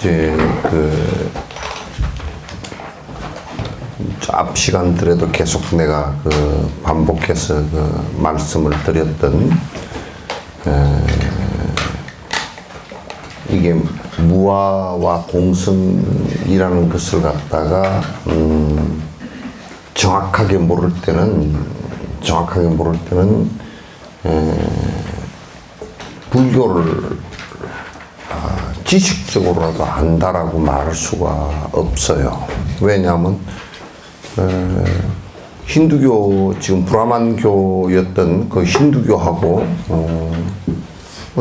이제 앞 시간들에도 계속 내가 반복해서 말씀을 드렸던 이게 무아와 공성이라는 것을 갖다가 정확하게 모를 때는 불교를 지식적으로라도 안다라고 말할 수가 없어요. 왜냐하면 힌두교, 지금 브라만교였던 그 힌두교하고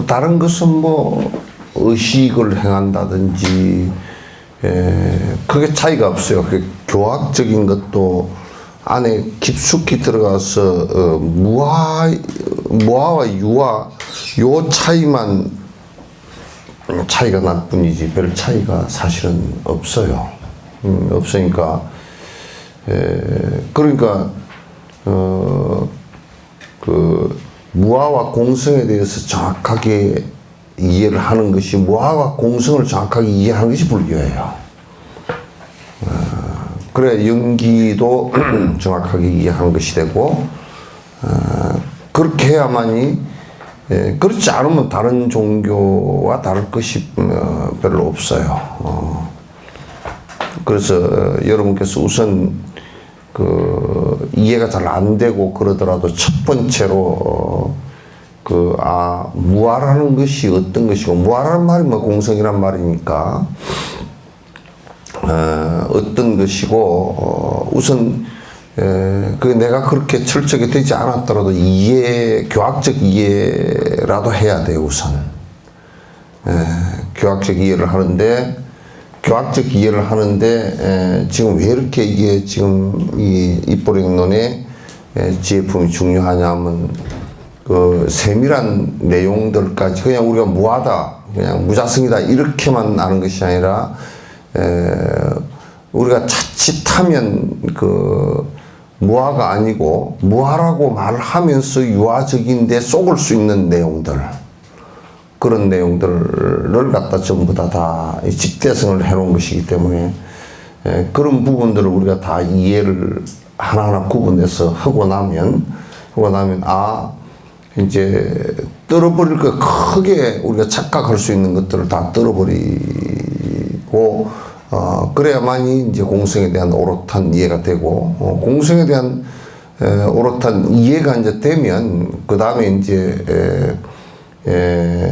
다른 것은 뭐 의식을 행한다든지 크게 차이가 없어요. 교학적인 것도 안에 깊숙이 들어가서 무아와 유아 요 차이가 날 뿐이지 별 차이가 사실은 없어요. 없으니까 그러니까 무아와 공성에 대해서 정확하게 이해를 하는 것이, 무아와 공성을 정확하게 이해하는 것이 불교예요. 그래 연기도 정확하게 이해하는 것이 되고, 그렇게 해야만이, 그렇지 않으면 다른 종교와 다를 것이 별로 없어요. 그래서 여러분께서 우선 이해가 잘 안 되고 그러더라도 첫 번째로 무아라는 것이 어떤 것이고, 무아라는 말이 뭐 공성이란 말이니까 어떤 것이고, 우선 내가 그렇게 철저하게 되지 않았더라도 교학적 이해라도 해야 돼요. 우선 교학적 이해를 하는데 지금 왜 이렇게 이게 지금 이 입보력론의 지혜품이 중요하냐면 세밀한 내용들까지 그냥 우리가 무하다, 그냥 무자성이다 이렇게만 아는 것이 아니라 우리가 자칫하면 무아가 아니고 무아라고 말하면서 유아적인데 속을 수 있는 내용들, 그런 내용들을 갖다 전부 다 집대성을 해놓은 것이기 때문에 그런 부분들을 우리가 다 이해를 하나하나 구분해서 하고 나면 이제 떨어버릴 거, 크게 우리가 착각할 수 있는 것들을 다 떨어버리고 그래야만이 이제 공성에 대한 오롯한 이해가 되고, 공성에 대한 오롯한 이해가 이제 되면 그 다음에 이제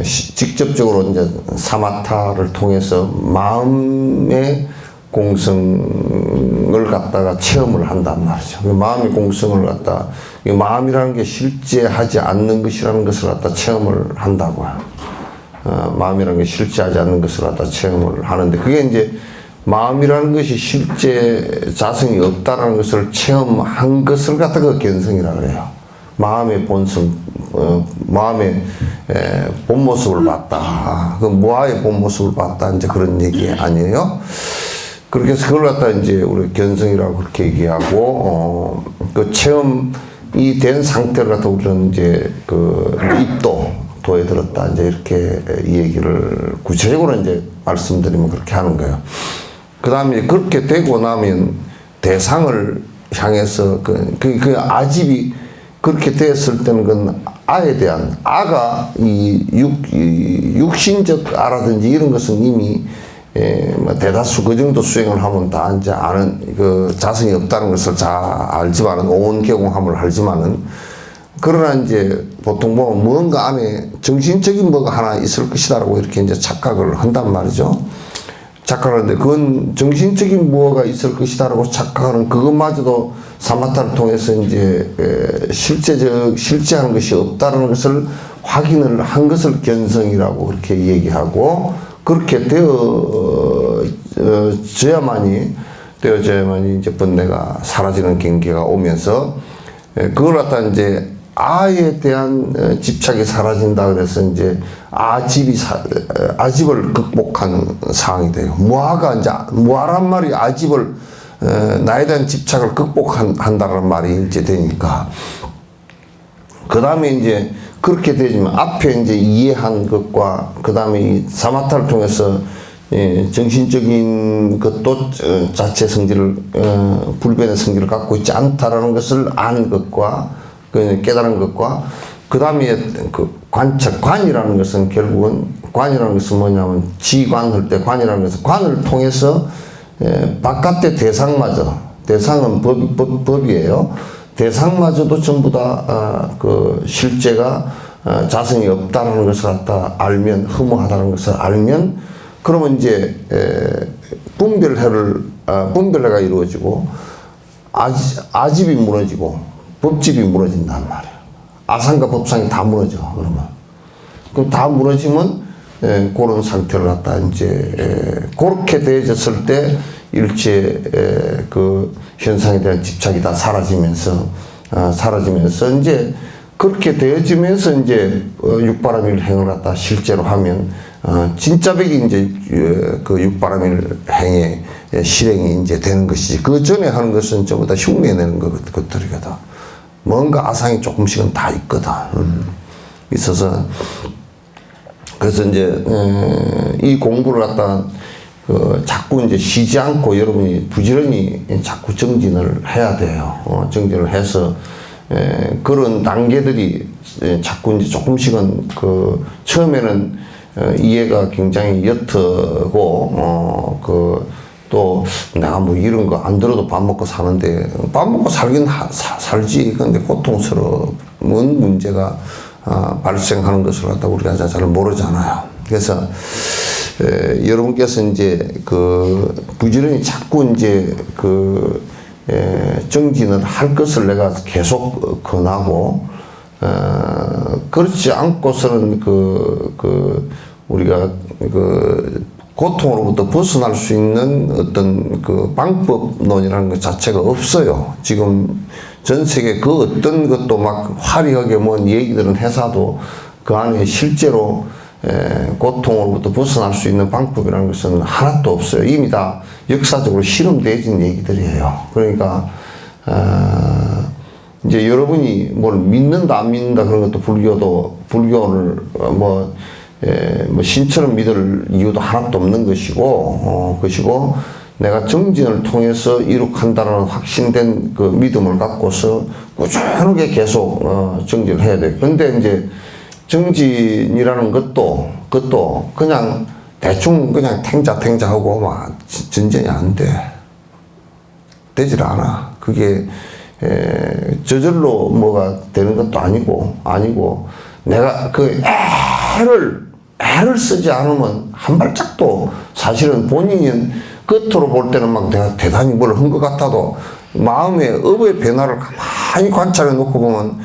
직접적으로 이제 사마타를 통해서 마음의 공성을 갖다가 체험을 한단 말이죠. 마음의 공성을 갖다, 마음이라는 게 실제하지 않는 것이라는 것을 갖다 체험을 한다고요. 마음이라는 게 실제하지 않는 것을 갖다 체험을 하는데, 그게 이제 마음이라는 것이 실제 자성이 없다라는 것을 체험한 것을 갖다가 견성이라고 그래요. 마음의 본성, 마음의 본 모습을 봤다. 무아의 본 모습을 봤다. 이제 그런 얘기 아니에요? 그렇게 해서 그걸 갖다 이제 우리 견성이라고 그렇게 얘기하고, 그 체험이 된 상태를 갖다 우리는 이제 도에 들었다. 이제 이렇게 이 얘기를 구체적으로 이제 말씀드리면 그렇게 하는 거예요. 그 다음에 그렇게 되고 나면 대상을 향해서 그 아집이 그렇게 됐을 때는 그건 아에 대한, 아가 육신적 아라든지 이런 것은 이미 대다수 그 정도 수행을 하면 다 이제 아는, 자성이 없다는 것을 다 알지만은, 온 개공함을 알지만은, 그러나 이제 보통 보면 뭔가 안에 정신적인 뭐가 하나 있을 것이다라고 이렇게 이제 착각을 한단 말이죠. 착각하는데 그건 정신적인 무엇가 있을 것이다라고 착각하는 그것마저도 사마타를 통해서 이제 실제하는 것이 없다는 것을 확인을 한 것을 견성이라고 그렇게 얘기하고, 그렇게 되어져야만이 이제 번뇌가 사라지는 경계가 오면서 그걸 갖다 이제 아에 대한 집착이 사라진다 그래서 이제 아집을 극복한 상황이 돼요. 무아란 말이 아집을, 나에 대한 집착을 극복한다는 말이 이제 되니까, 그 다음에 이제 그렇게 되지만 앞에 이제 이해한 것과 그 다음에 이 사마타를 통해서 정신적인 것도 자체 성질을 불변의 성질을 갖고 있지 않다라는 것을 아는 것과 깨달은 것과 그 다음에 그 관이라는 것은 결국은 관이라는 것은 뭐냐면 지관할 때 관이라는 것은 관을 통해서 바깥의 대상은 법이에요. 대상마저도 전부 다 그 실제가 자성이 없다는 것을 갖다 알면, 허무하다는 것을 알면, 그러면 이제 분별해가 이루어지고 아집이 무너지고 법집이 무너진단 말이에요. 아상과 법상이 다 무너져. 그럼 다 무너지면 그런 상태를 갖다 이제 그렇게 되어졌을 때 일체 그 현상에 대한 집착이 다 사라지면서 이제 그렇게 되어지면서 이제 육바라밀 행을 갖다 실제로 하면 진짜 백이 이제 그 육바라밀 행의 실행이 이제 되는 것이지. 그 전에 하는 것은 전부 다 흉내내는 것들이거든. 뭔가 아상이 조금씩은 다 있거든. 있어서 그래서 이제 이 공부를 갖다 자꾸 이제 쉬지 않고 여러분이 부지런히 자꾸 정진을 해야 돼요. 정진을 해서 그런 단계들이 자꾸 이제 조금씩은 그 처음에는 이해가 굉장히 옅고 또 내가 뭐 이런 거 안 들어도 밥 먹고 사는데 밥 먹고 살긴 살지. 근데 고통스러운 문제가 발생하는 것을 갖다 우리가 잘 모르잖아요. 그래서 여러분께서 이제 그 부지런히 자꾸 이제 그 정진을 할 것을 내가 계속 권하고 그렇지 않고서는 우리가 고통으로부터 벗어날 수 있는 어떤 그 방법론이라는 것 자체가 없어요. 지금 전 세계 그 어떤 것도 막 화려하게 뭔 얘기들은 해서도 그 안에 실제로 고통으로부터 벗어날 수 있는 방법이라는 것은 하나도 없어요. 이미 다 역사적으로 실험되어진 얘기들이에요. 그러니까 이제 여러분이 뭘 믿는다 안 믿는다 그런 것도 불교를 뭐 신처럼 믿을 이유도 하나도 없는 것이고 내가 정진을 통해서 이룩한다는 확신된 그 믿음을 갖고서 꾸준하게 계속 정진을 해야 돼요. 그런데 이제 정진이라는 그것도 그냥 대충 그냥 탱자하고 막 전진이 안 돼. 되질 않아. 그게 저절로 뭐가 되는 것도 아니고 내가 그 애를 쓰지 않으면 한 발짝도 사실은 본인이 겉으로 볼 때는 막 내가 대단히 뭘 한 것 같아도 마음의 업의 변화를 가만히 관찰해 놓고 보면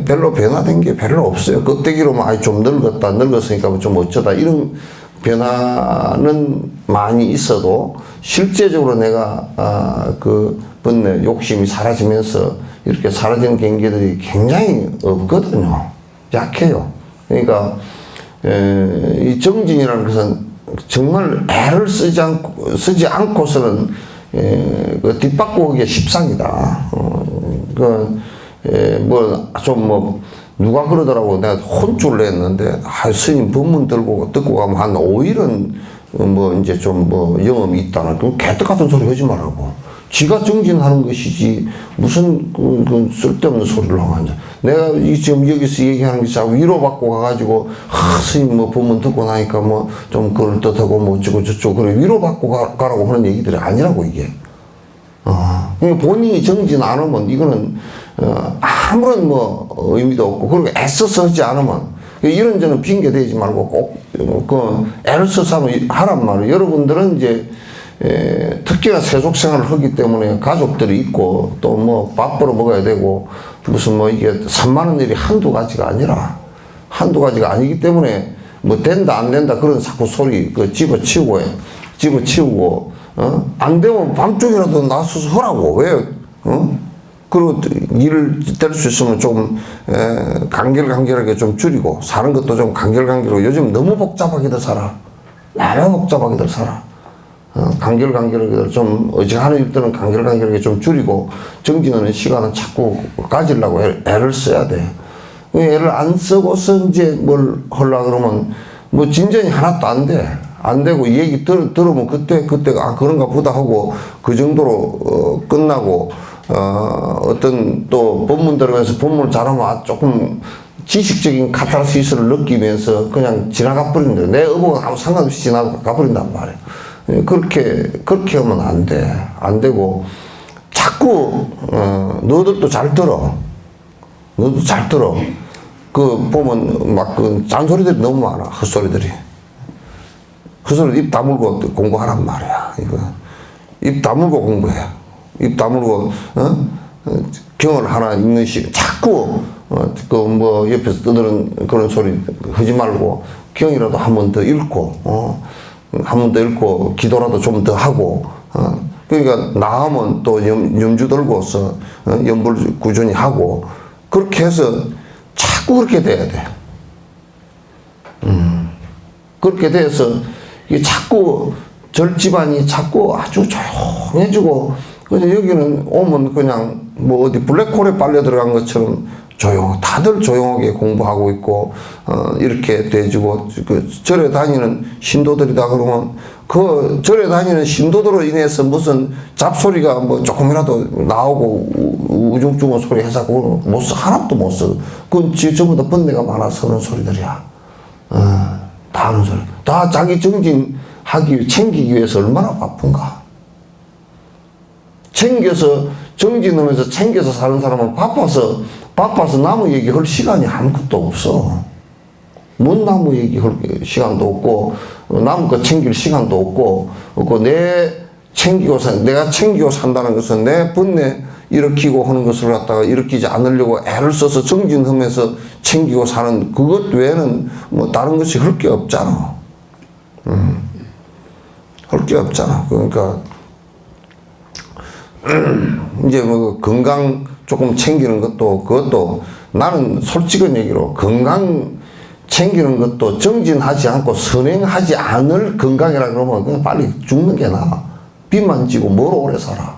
별로 변화된 게 별로 없어요. 껍데기로만 좀 늙었으니까 좀 어쩌다 이런 변화는 많이 있어도 실제적으로 내가 그 번뇌 욕심이 사라지면서 이렇게 사라지는 경계들이 굉장히 없거든요. 약해요. 그러니까 이 정진이라는 것은 정말 애를 쓰지 않고서는 그 뒷바꾸기가 십상이다. 누가 그러더라고. 내가 혼쭐을 냈는데, 스님 법문 듣고 가면 한 5일은 이제 영험이 있다나. 그럼 개떡 같은 소리 하지 말라고. 지가 정진하는 것이지, 무슨 쓸데없는 소리를 하고 앉아. 내가 지금 여기서 얘기하는 게 자꾸 위로받고 가가지고, 스님 법문 듣고 나니까 좀 그럴듯하고 어쩌고 저쩌고, 그래, 위로받고 가라고 하는 얘기들이 아니라고, 이게. 그러니까 본인이 정진 안 하면 이거는 아무런 의미도 없고, 그리고 애써서 하지 않으면 이런저런 핑계 대지 말고 꼭 애를 써서 하란 말이에요. 여러분들은 이제 특히나 세속 생활을 하기 때문에 가족들이 있고 또 밥 벌어 먹어야 되고 무슨 이게 산만한 일이 한두 가지가 아니기 때문에 된다 안 된다 그런 자꾸 소리 집어치우고 안 되면 밤중이라도 나서서 하라고. 왜? 그리고 일을 뗄 수 있으면 좀 간결하게 좀 줄이고 사는 것도 좀 간결하고 요즘 너무 복잡하게들 살아. 간결하게 좀 어지간한 일들은 간결하게 좀 줄이고 정진하는 시간은 자꾸 가지려고 애를 써야 돼. 애를 안 쓰고서 이제 뭘 하려고 그러면 진전이 하나도 안 돼. 안 되고 이 얘기 들으면 그때가 그런가 보다 하고 그 정도로 끝나고 어떤 또 본문 들으면서 본문을 잘하면 조금 지식적인 카타르시스를 느끼면서 그냥 지나가 버린다. 내 의복은 아무 상관없이 지나가 버린단 말이에요. 그렇게 하면 안 돼. 안 되고 자꾸 너들도 잘 들어. 너도 잘 들어. 그 보면 막 그 잔소리들이 너무 많아. 헛소리들이. 헛소리 입 다물고 공부하란 말이야. 이거 입 다물고 공부해. 입 다물고 경을 하나 읽는 시간 자꾸 그 뭐 옆에서 떠드는 그런 소리 하지 말고 경이라도 한 번 더 읽고 한 번 더 읽고 기도라도 좀 더 하고 그러니까 나하면 또 염주 들고서 염불 꾸준히 하고 그렇게 해서 자꾸 그렇게 돼야 돼. 그렇게 돼서 이게 자꾸 절집안이 자꾸 아주 조용해지고 그래서 여기는 오면 그냥 뭐 어디 블랙홀에 빨려 들어간 것처럼 다들 조용하게 공부하고 있고 이렇게 돼지고 그 절에 다니는 신도들이다 그러면 그 절에 다니는 신도들로 인해서 무슨 잡소리가 뭐 조금이라도 나오고 우중충한 소리 해서 못 써. 하나도 못 써. 그건 전부 다 번뇌가 많아서 하는 소리들이야. 다 하는 소리. 다 자기 챙기기 위해서 얼마나 바쁜가. 정진하면서 챙겨서 사는 사람은 바빠서 나무 얘기할 시간이 아무것도 없어. 뭔 나무 얘기할 시간도 없고, 나무 거 챙길 시간도 없고, 내가 챙기고 산다는 것은 내 번뇌 일으키고 하는 것을 갖다가 일으키지 않으려고 애를 써서 정진하면서 챙기고 사는 그것 외에는 뭐 다른 것이 할 게 없잖아. 할 게 없잖아. 그러니까, 이제 뭐 건강 조금 챙기는 그것도 나는 솔직한 얘기로 건강 챙기는 것도 정진하지 않고 선행하지 않을 건강이라 그러면 그냥 빨리 죽는 게 나아. 빚만 지고 뭘 오래 살아.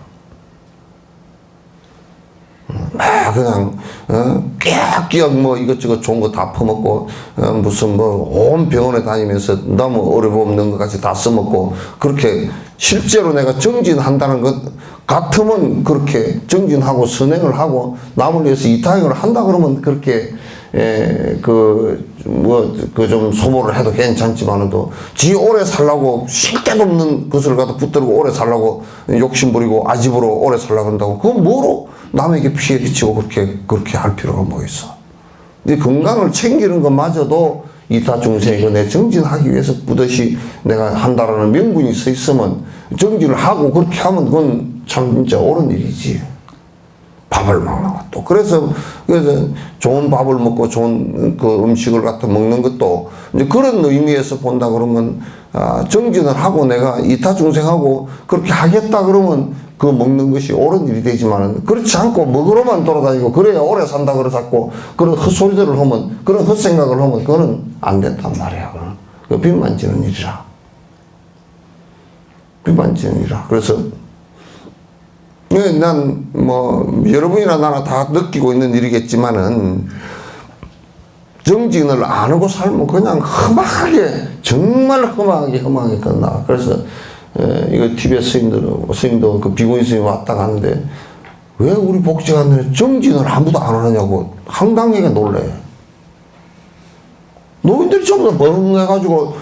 그냥 끼역끼역 뭐 이것저것 좋은 거 다 퍼먹고 무슨 뭐 온 병원에 다니면서 너무 어려움없는 것까지 다 써먹고 그렇게 실제로 내가 정진한다는 것 같으면 그렇게 정진하고 선행을 하고 남을 위해서 이타행을 한다 그러면 그렇게 좀 소모를 해도 괜찮지만도 지 오래 살라고 쉴 데도 없는 것을 갖다 붙들고 오래 살라고 욕심 부리고 아집으로 오래 살라고 한다고 그건 뭐로 남에게 피해 끼치고 그렇게 할 필요가 뭐 있어. 이 건강을 챙기는 것마저도 이타 중생이고 내 정진하기 위해서 뿌듯이 내가 한다라는 명분이 서 있으면 정진을 하고 그렇게 하면 그건 참 진짜 옳은 일이지. 밥을 먹는 것도. 그래서 좋은 밥을 먹고 좋은 그 음식을 갖다 먹는 것도 이제 그런 의미에서 본다 그러면 정진을 하고 내가 이타 중생하고 그렇게 하겠다 그러면 그 먹는 것이 옳은 일이 되지만은 그렇지 않고 먹으러만 돌아다니고 그래야 오래 산다 그래 자꾸 그런 헛소리들을 하면 그런 헛생각을 하면 그거는 안 된단 말이야. 그 빚만 지는 일이라. 빚만 지는 일이라. 그래서 난 뭐 여러분이나 나나 다 느끼고 있는 일이겠지만은 정진을 안 하고 살면 그냥 험하게 정말 험하게 끝나. 그래서 이거 티베트 스님도 그 비구니 스님 왔다 갔는데 왜 우리 복지관들은 정진을 아무도 안 하느냐고 황당하게 놀래. 노인들이 전부 다 번흥해가지고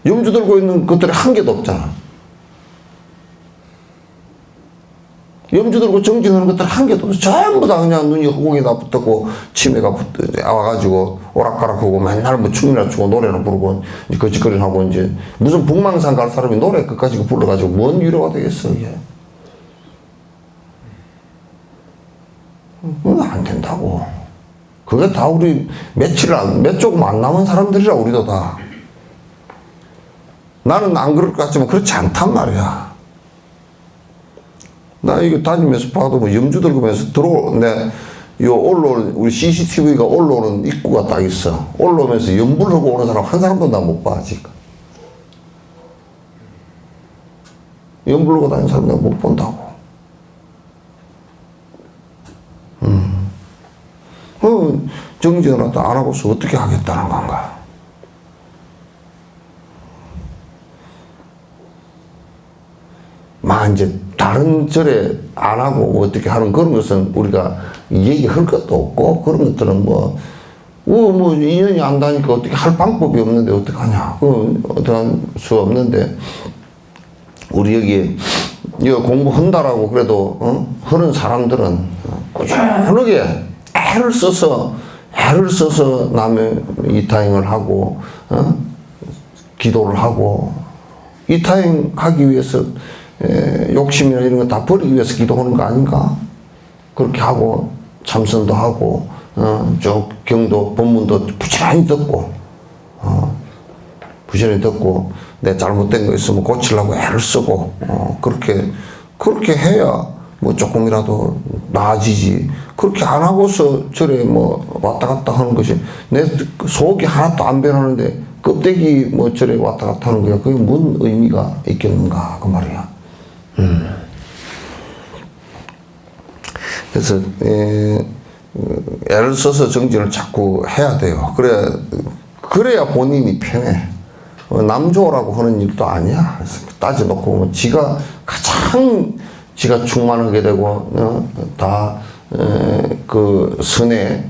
염주 들고 있는 것들이 한 개도 없잖아. 염주 들고 정진하는 것들 한 개도 없어. 전부 다 그냥 눈이 허공에다 붙었고 치매가 와가지고 오락가락하고 맨날 뭐 춤이나 추고 노래나 부르고 거짓거리하고 이제 무슨 북망산 갈 사람이 노래 끝까지 불러가지고 뭔 위로가 되겠어 이게. 그건 안 된다고. 그게 다 우리 몇 조금 안 남은 사람들이라 우리도 다. 나는 안 그럴 것 같지만 그렇지 않단 말이야. 나 이거 다니면서 봐도 뭐 염주 들고면서 올라오는, 우리 CCTV가 올라오는 입구가 딱 있어. 올라오면서 염불하고 오는 사람 한 사람도 나 못 봐, 아직. 염불하고 다니는 사람 내가 못 본다고. 정진을 안 하고서 어떻게 하겠다는 건가. 이제 다른 절에 안 하고 뭐 어떻게 하는 그런 것은 우리가 얘기할 것도 없고, 그런 것들은 뭐 인연이 안 닿으니까 어떻게 할 방법이 없는데 어떡하냐. 어떻게 할 수 없는데, 우리 여기 공부한다라고 그래도, 하는 사람들은 꾸준하게 애를 써서 남의 이타행을 하고, 기도를 하고, 이타행 하기 위해서 욕심이나 이런 거 다 버리기 위해서 기도하는 거 아닌가? 그렇게 하고 참선도 하고 쭉 경도 본문도 부지런히 듣고 내 잘못된 거 있으면 고치려고 애를 쓰고 그렇게 해야 뭐 조금이라도 나아지지. 그렇게 안 하고서 절에 뭐 왔다 갔다 하는 것이, 내 속이 하나도 안 변하는데 껍데기 뭐 절에 왔다 갔다 하는 거야. 그게 뭔 의미가 있겠는가 그 말이야. 그래서 애를 써서 정진을 자꾸 해야 돼요. 그래야 본인이 편해. 남 좋으라고 하는 일도 아니야. 그래서 따져놓고 보면 지가 가장 충만하게 되고 그 선에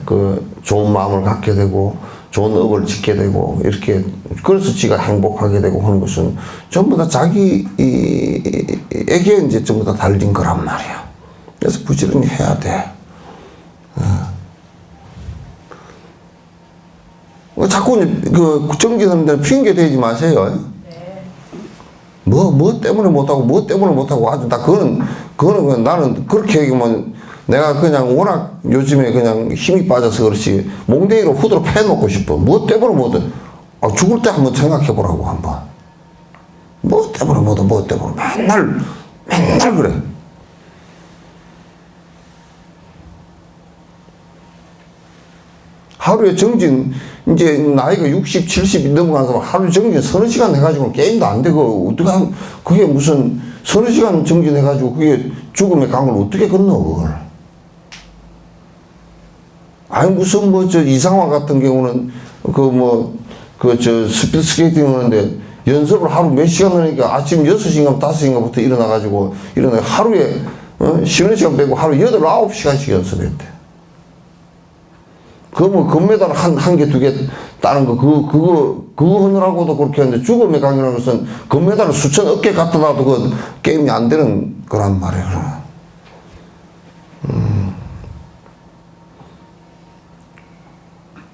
그 좋은 마음을 갖게 되고 좋은 업을 짓게 되고, 이렇게 그래서 지가 행복하게 되고 하는 것은 전부 다 자기에게 이제 전부 다 달린 거란 말이야. 그래서 부지런히 해야 돼. 자꾸 그 정기선들 핑계 대지 마세요. 네. 뭐 때문에 못하고 아주 그거는 나는 그렇게 얘기하면 내가 그냥 워낙 요즘에 그냥 힘이 빠져서 그렇지, 몽댕이로 후드로 패놓고 싶어. 뭐 때문에 뭐든. 죽을 때 한번 생각해 보라고, 한번. 뭐 때문에 맨날 그래. 하루에 정진, 이제 나이가 60, 70 넘어간 사람 하루 정진 서너 시간 해가지고 게임도 안 되고, 그게 무슨 서너 시간 정진해가지고 그게 죽음의 강을 어떻게 건너, 그걸. 아니, 무슨 이상화 같은 경우는 스피드 스케이팅 하는데 연습을 하루 몇 시간 하니까 아침 6시인가 5시인가부터 일어나가지고 하루에 쉬는 시간 빼고 하루 8, 9시간씩 연습했대. 금메달 한 개, 두 개 따는 거, 그거 하느라고도 그렇게 하는데, 죽음의 강이라는 것은 금메달을 수천억 개 갖다 놔도 그 게임이 안 되는 거란 말이야.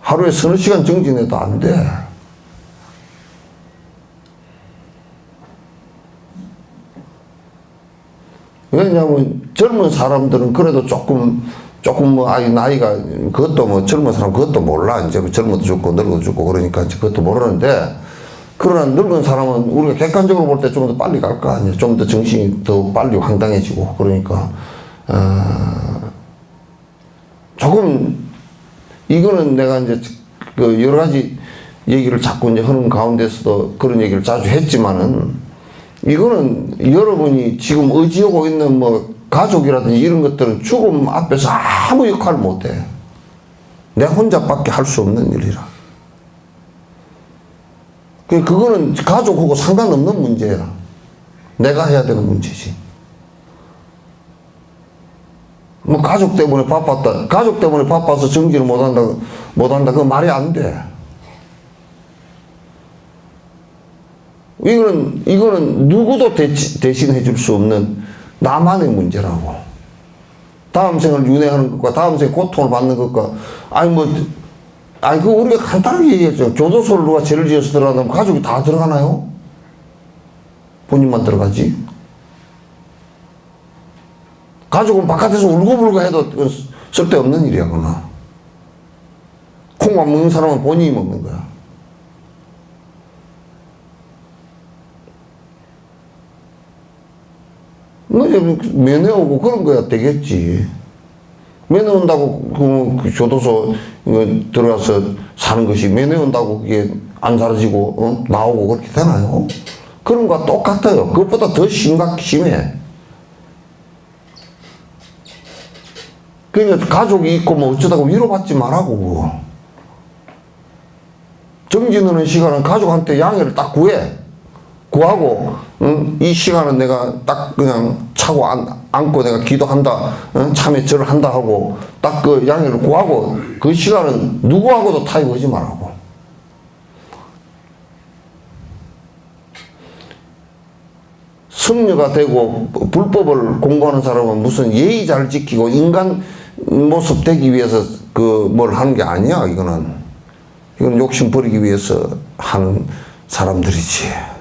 하루에 서너 시간 정진해도 안 돼. 왜냐하면 젊은 사람들은 그래도 조금 나이가, 그것도 젊은 사람 그것도 몰라. 이제 젊어도 죽고 늙어도 죽고 그러니까 이제 그것도 모르는데, 그러나 늙은 사람은 우리가 객관적으로 볼 때 좀 더 빨리 갈 거 아니야. 좀 더 정신이 더 빨리 황당해지고. 그러니까 조금, 이거는 내가 이제 여러 가지 얘기를 자꾸 이제 하는 가운데서도 그런 얘기를 자주 했지만은, 이거는 여러분이 지금 의지하고 있는 가족이라든지 이런 것들은 죽음 앞에서 아무 역할을 못 해. 내 혼자밖에 할 수 없는 일이라. 그거는 가족하고 상관없는 문제야. 내가 해야 되는 문제지. 가족 때문에 바빠서 정진을 못한다. 그건 말이 안 돼. 이거는 누구도 대신해 줄 수 없는 나만의 문제라고. 다음 생을 윤회하는 것과 다음 생 고통을 받는 것과, 그거 우리가 간단하게 얘기했죠. 교도소를 누가 죄를 지어서 들어가면 가족이 다 들어가나요? 본인만 들어가지. 가족은 바깥에서 울고불고 해도 쓸데없는 일이야, 그거는. 콩만 먹는 사람은 본인이 먹는 거야. 면회 오고 그런 거야 되겠지. 면회 온다고 그 교도소 들어가서 사는 것이 면회 온다고 그게 안 사라지고 나오고 그렇게 되나요? 그런 거와 똑같아요. 그것보다 더 심해. 그러니까 가족이 있고 어쩌다가 위로받지 말라고. 정진하는 시간은 가족한테 양해를 딱 구해. 구하고, 이 시간은 내가 딱 그냥 차고 앉고 내가 기도한다, 참에 절을 한다 하고, 딱 그 양해를 구하고, 그 시간은 누구하고도 타협하지 말라고. 성녀가 되고 불법을 공부하는 사람은 무슨 예의 잘 지키고 인간 모습 되기 위해서 그 뭘 하는 게 아니야. 이건 욕심 버리기 위해서 하는 사람들이지.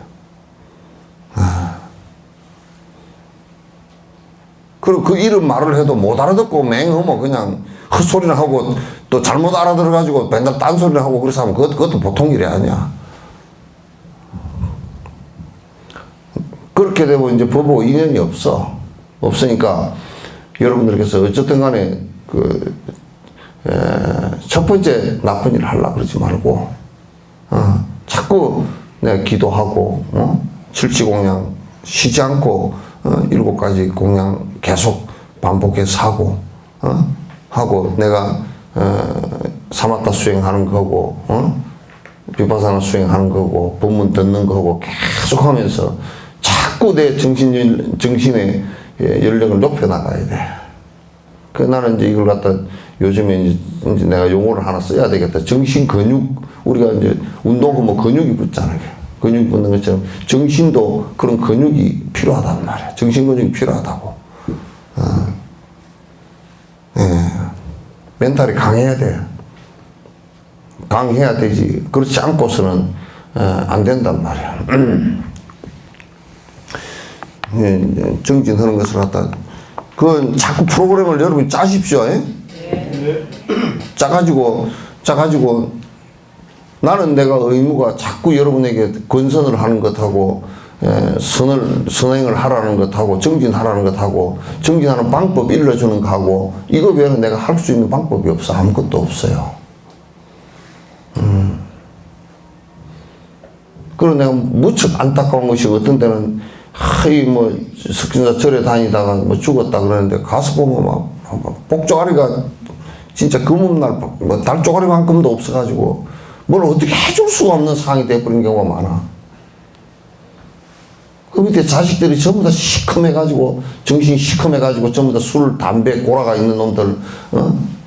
그리고 그 이름 말을 해도 못 알아듣고 맹허머 그냥 헛소리나 하고 또 잘못 알아들어가지고 맨날 딴소리나 하고 그래서 하면 그것도 보통 일이 아니야. 그렇게 되면 이제 법하고 인연이 없으니까 여러분들께서 어쨌든 간에 첫 번째 나쁜 일을 하려고 그러지 말고, 자꾸 내가 기도하고, 칠지공양 쉬지 않고, 7가지 공양 계속 반복해서 하고, 내가, 사마타 수행하는 거고, 비파사나 수행하는 거고, 법문 듣는 거고, 계속 하면서 자꾸 내 정신의 연령을 높여나가야 돼. 나는 이제 이걸 갖다 요즘에 이제 내가 용어를 하나 써야 되겠다. 정신 근육, 우리가 이제 운동하면 근육이 붙잖아요. 근육이 붙는 것처럼 정신도 그런 근육이 필요하단 말이야. 정신 근육이 필요하다고. 멘탈이 강해야 돼. 강해야 되지. 그렇지 않고서는 안 된단 말이야. 정진하는 것을 갖다 그건 자꾸 프로그램을 여러분이 짜십시오. 짜가지고 나는 내가 의무가 자꾸 여러분에게 권선을 하는 것하고 선행을 하라는 것하고 정진하라는 것하고 정진하는 방법 일러주는 거하고 이거 외에는 내가 할 수 있는 방법이 없어. 아무것도 없어요. 그리고 내가 무척 안타까운 것이 어떤 때는 석진사 절에 다니다가 죽었다 그러는데 가서 보면 막 복조가리가 진짜 금음날 달조가리만큼도 없어가지고 뭘 어떻게 해줄 수가 없는 상황이 돼버린 경우가 많아. 그 밑에 자식들이 전부 다 시커매가지고 정신이 시커매가지고 전부 다 술, 담배, 고라가 있는 놈들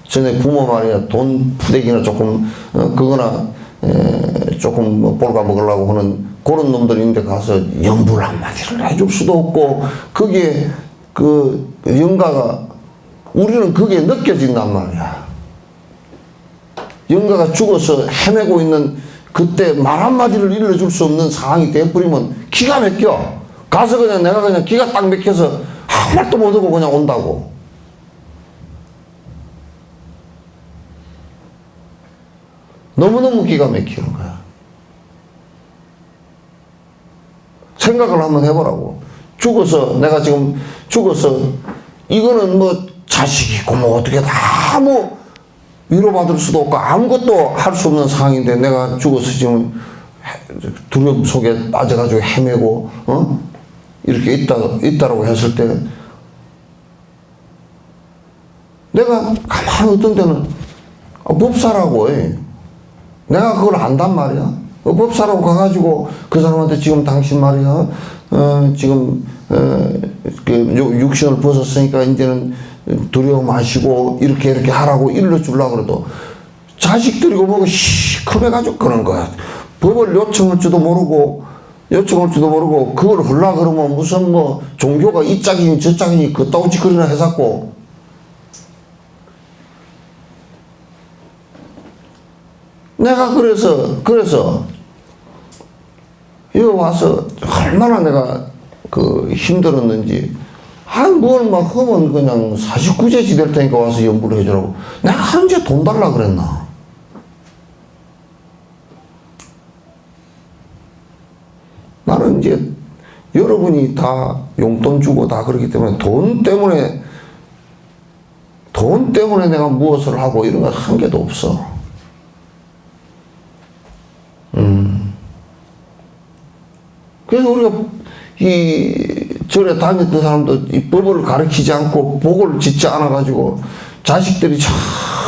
전에 부모 말이야 돈 푸대기나 조금 그거나 조금 볼가 먹으려고 하는 그런 놈들 있는데 가서 연불 한마디를 해줄 수도 없고 거기에 그 영가가 우리는 그게 느껴진단 말이야. 영가가 죽어서 헤매고 있는 그때 말 한마디를 일러줄 수 없는 상황이 돼버리면 기가 막혀. 가서 그냥 내가 그냥 기가 딱 막혀서 아무 말도 못하고 그냥 온다고. 너무너무 기가 막히는 거야. 생각을 한번 해보라고. 내가 지금 죽어서, 이거는 자식이 있고 어떻게 다 위로받을 수도 없고 아무것도 할 수 없는 상황인데 내가 죽어서 지금 두려움 속에 빠져가지고 헤매고, 이렇게 있다라고 했을 때, 내가 가만히 어떤 데는, 법사라고 해. 내가 그걸 안단 말이야. 법사라고 가가지고 그 사람한테 지금 당신 말이야, 지금 그 육신을 벗었으니까 이제는 두려워 마시고 이렇게 하라고 일러주려고 그래도 자식들이고 뭐고 시커매가지고 그런 거야. 법을 요청할 줄도 모르고 그걸 하려고 그러면 무슨 종교가 이 짝이니 저 짝이니 그따구 짓거리나 해갖고 내가 그래서 여기 와서 얼마나 내가 힘들었는지, 뭘 막 하면 그냥 49제지 될 테니까 와서 연부를 해주라고. 내가 언제 돈 달라 그랬나? 나는 이제 여러분이 다 용돈 주고 다 그러기 때문에 돈 때문에 내가 무엇을 하고 이런 거 한 개도 없어. 그래서 우리가 이 절에 다녔던 사람도 이 법을 가르치지 않고 복을 짓지 않아가지고 자식들이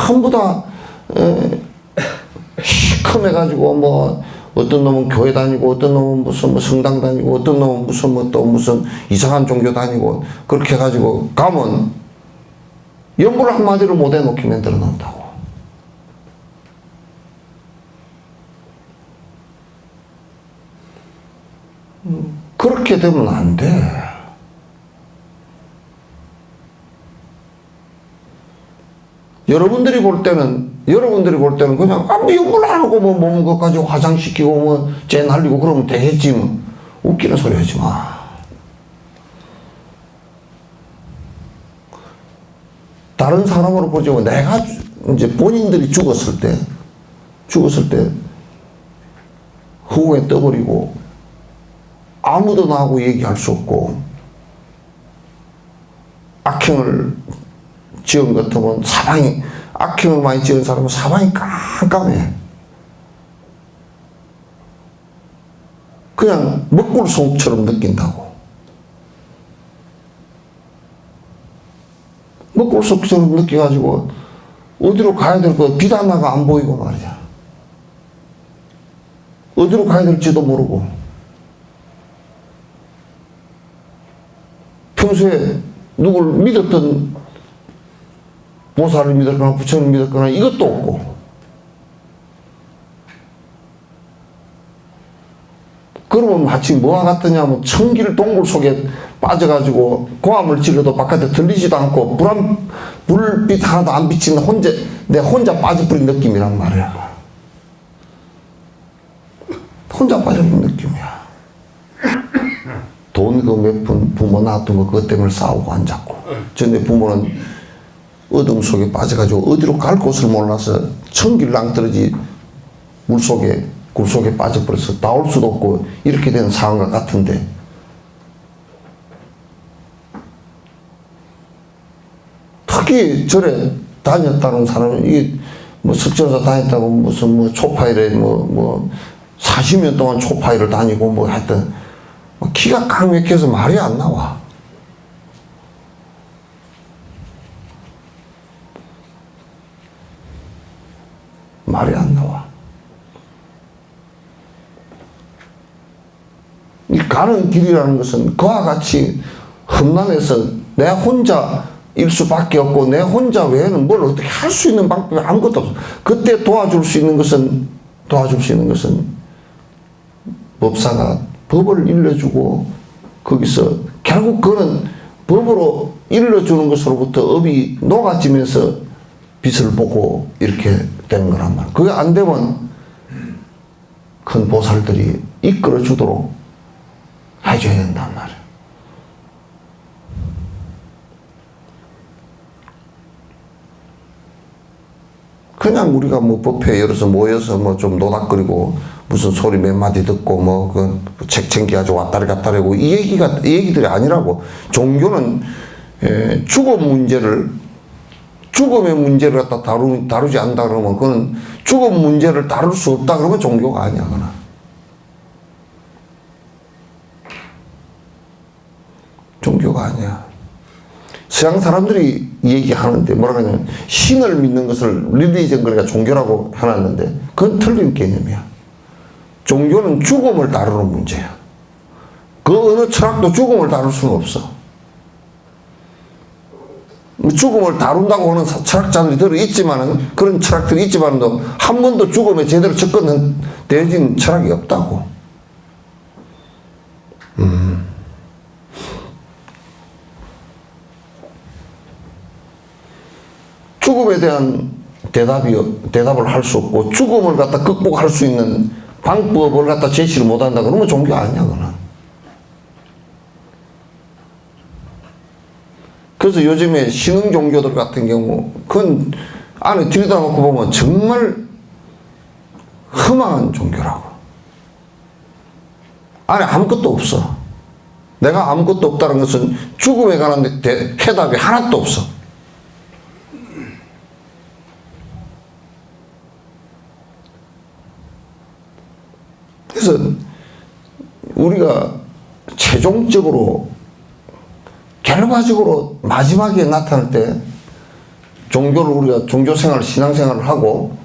전부 다 시커매가지고 어떤 놈은 교회 다니고, 어떤 놈은 무슨 뭐 성당 다니고, 어떤 놈은 무슨 뭐 또 무슨 이상한 종교 다니고, 그렇게 해가지고 가면 연불을 한마디로 못 해놓게 만들어 놓는다고. 그렇게 되면 안 돼. 여러분들이 볼 때는 그냥 아무 연불 안 하고 뭐 몸 것 가지고 화장시키고 뭐 쟤 날리고 그러면 되겠지 뭐. 웃기는 소리 하지 마. 다른 사람으로 보지 뭐 내가 이제 본인들이 죽었을 때 후에 떠버리고 아무도 나하고 얘기할 수 없고 악행을 지은 것 같으면 사방이, 악행을 많이 지은 사람은 사방이 깜깜해. 그냥 먹골속처럼 느낀다고. 먹골속처럼 느껴가지고 어디로 가야 될 거 빛 하나가 안 보이고 말이야. 어디로 가야 될지도 모르고. 평소에 누굴 믿었던 보살을 믿었거나 부처를 믿었거나 이것도 없고. 그러면 마치 뭐와 같으냐면 청길 동굴 속에 빠져가지고 고함을 지르도 바깥에 들리지도 않고 불빛 하나도 안 비치는 내 혼자 빠져버린 느낌이란 말이야. 혼자 빠져버린 느낌이야. 돈 그 몇 푼 부모 놔둔 거 그것 때문에 싸우고 앉았고. 전에 부모는 어둠 속에 빠져가지고 어디로 갈 곳을 몰라서 청길 낭떠러지 물속에 굴속에 빠져버려서 나올 수도 없고 이렇게 된 상황과 같은데, 특히 절에 다녔다는 사람은 이게 뭐 석전사 다녔다고 무슨 뭐 초파일에 뭐 40년 동안 초파일을 다니고 뭐 하여튼 기가 꽉 막혀서 말이 안 나와. 말이 안 나와. 이 가는 길이라는 것은 그와 같이 험난해서 내 혼자일 수밖에 없고 내 혼자 외에는 뭘 어떻게 할 수 있는 방법이 아무것도 없어. 그때 도와줄 수 있는 것은 법사가 법을 일러주고 거기서 결국 그거는 법으로 일러주는 것으로부터 업이 녹아지면서 빛을 보고 이렇게 되는 거란 말이야. 그게 안 되면 큰 보살들이 이끌어 주도록 해줘야 된단 말이야. 그냥 우리가 뭐 법회 열어서 모여서 뭐 좀 노닥거리고 무슨 소리 몇 마디 듣고 뭐 그 책 챙겨가지고 왔다리 갔다리 하고 이 얘기들이 아니라고. 종교는 죽음의 문제를 갖다 다루지 않는다 그러면 그건 죽음 문제를 다룰 수 없다 그러면 종교가 아니야. 그건. 종교가 아니야. 서양 사람들이 얘기하는데 뭐라 그러냐면 신을 믿는 것을 릴리전, 그러니까 종교라고 해놨는데 그건 틀린 개념이야. 종교는 죽음을 다루는 문제야. 그 어느 철학도 죽음을 다룰 수는 없어. 죽음을 다룬다고 하는 철학자들이 들어있지만은, 그런 철학들이 있지만도 한 번도 죽음에 제대로 접근되어진 철학이 없다고. 죽음에 대한 대답을 할 수 없고 죽음을 갖다 극복할 수 있는 방법을 갖다 제시를 못한다 그러면 종교 아니야. 그거는. 그래서 요즘에 신흥 종교들 같은 경우 그건 안에 들여다놓고 보면 정말 흠한 종교라고. 안에 아무것도 없어. 내가 아무것도 없다는 것은 죽음에 관한 해답이 하나도 없어. 그래서 우리가 최종적으로 결과적으로 마지막에 나타날 때 종교를 우리가 종교생활, 신앙생활을 하고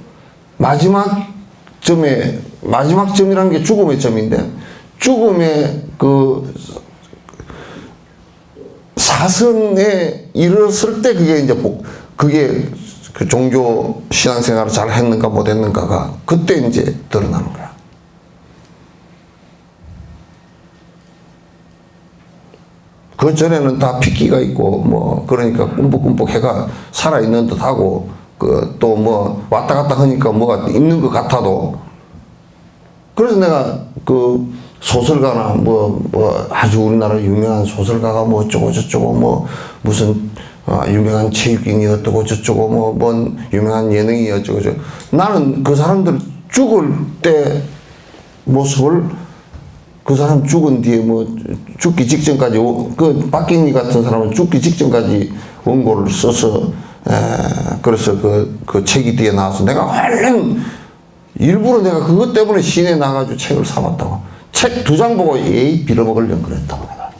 마지막 점에 마지막 점이라는 게 죽음의 점인데, 죽음의 그 사선에 이르렀을 때 그게 이제 그게 그 종교 신앙생활을 잘 했는가 못 했는가가 그때 이제 드러나는 거야. 그 전에는 다 핏기가 있고 뭐 그러니까 꿈뻑꿈뻑 해가 살아있는 듯하고 그 또 뭐 왔다 갔다 하니까 뭐가 있는 것 같아도, 그래서 내가 그 소설가나 뭐 아주 우리나라 유명한 소설가가 뭐 어쩌고 저쩌고 뭐 무슨 유명한 체육인이 어쩌고 저쩌고 뭐 뭔 유명한 예능이 어쩌고 저쩌고, 나는 그 사람들 죽을 때 모습을, 그 사람 죽은 뒤에 뭐 죽기 직전까지 그 박기니 같은 사람은 죽기 직전까지 원고를 써서 그래서 그 책이 뒤에 나와서 내가 얼른 일부러 내가 그것 때문에 시내에 나가지고 책을 사봤다고. 책 2장 보고 에이 빌어먹으려고 그랬다고. 내가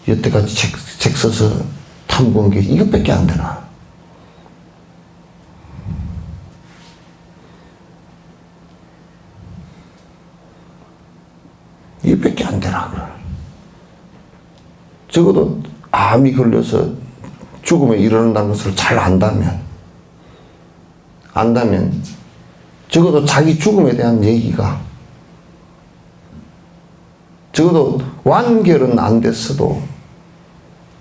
여태까지 책 써서 탐구한 게 이것밖에 안 되나. 이것밖에 안 되나. 그래. 적어도 암이 걸려서 죽음에 이르는다는 것을 잘 안다면 적어도 자기 죽음에 대한 얘기가 적어도 완결은 안 됐어도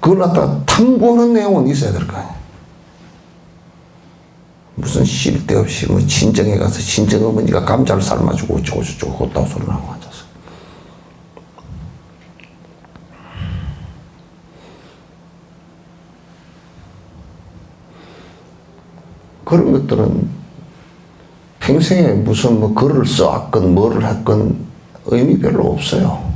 그걸 갖다가 탐구하는 내용은 있어야 될 거 아니야. 무슨 쓸데없이 뭐 친정에 가서 친정 어머니가 감자를 삶아주고 어쩌고 저쩌고 그따구 소리 나고 앉아서. 그런 것들은 평생에 무슨 뭐 글을 써왔건 뭐를 했건 의미 별로 없어요.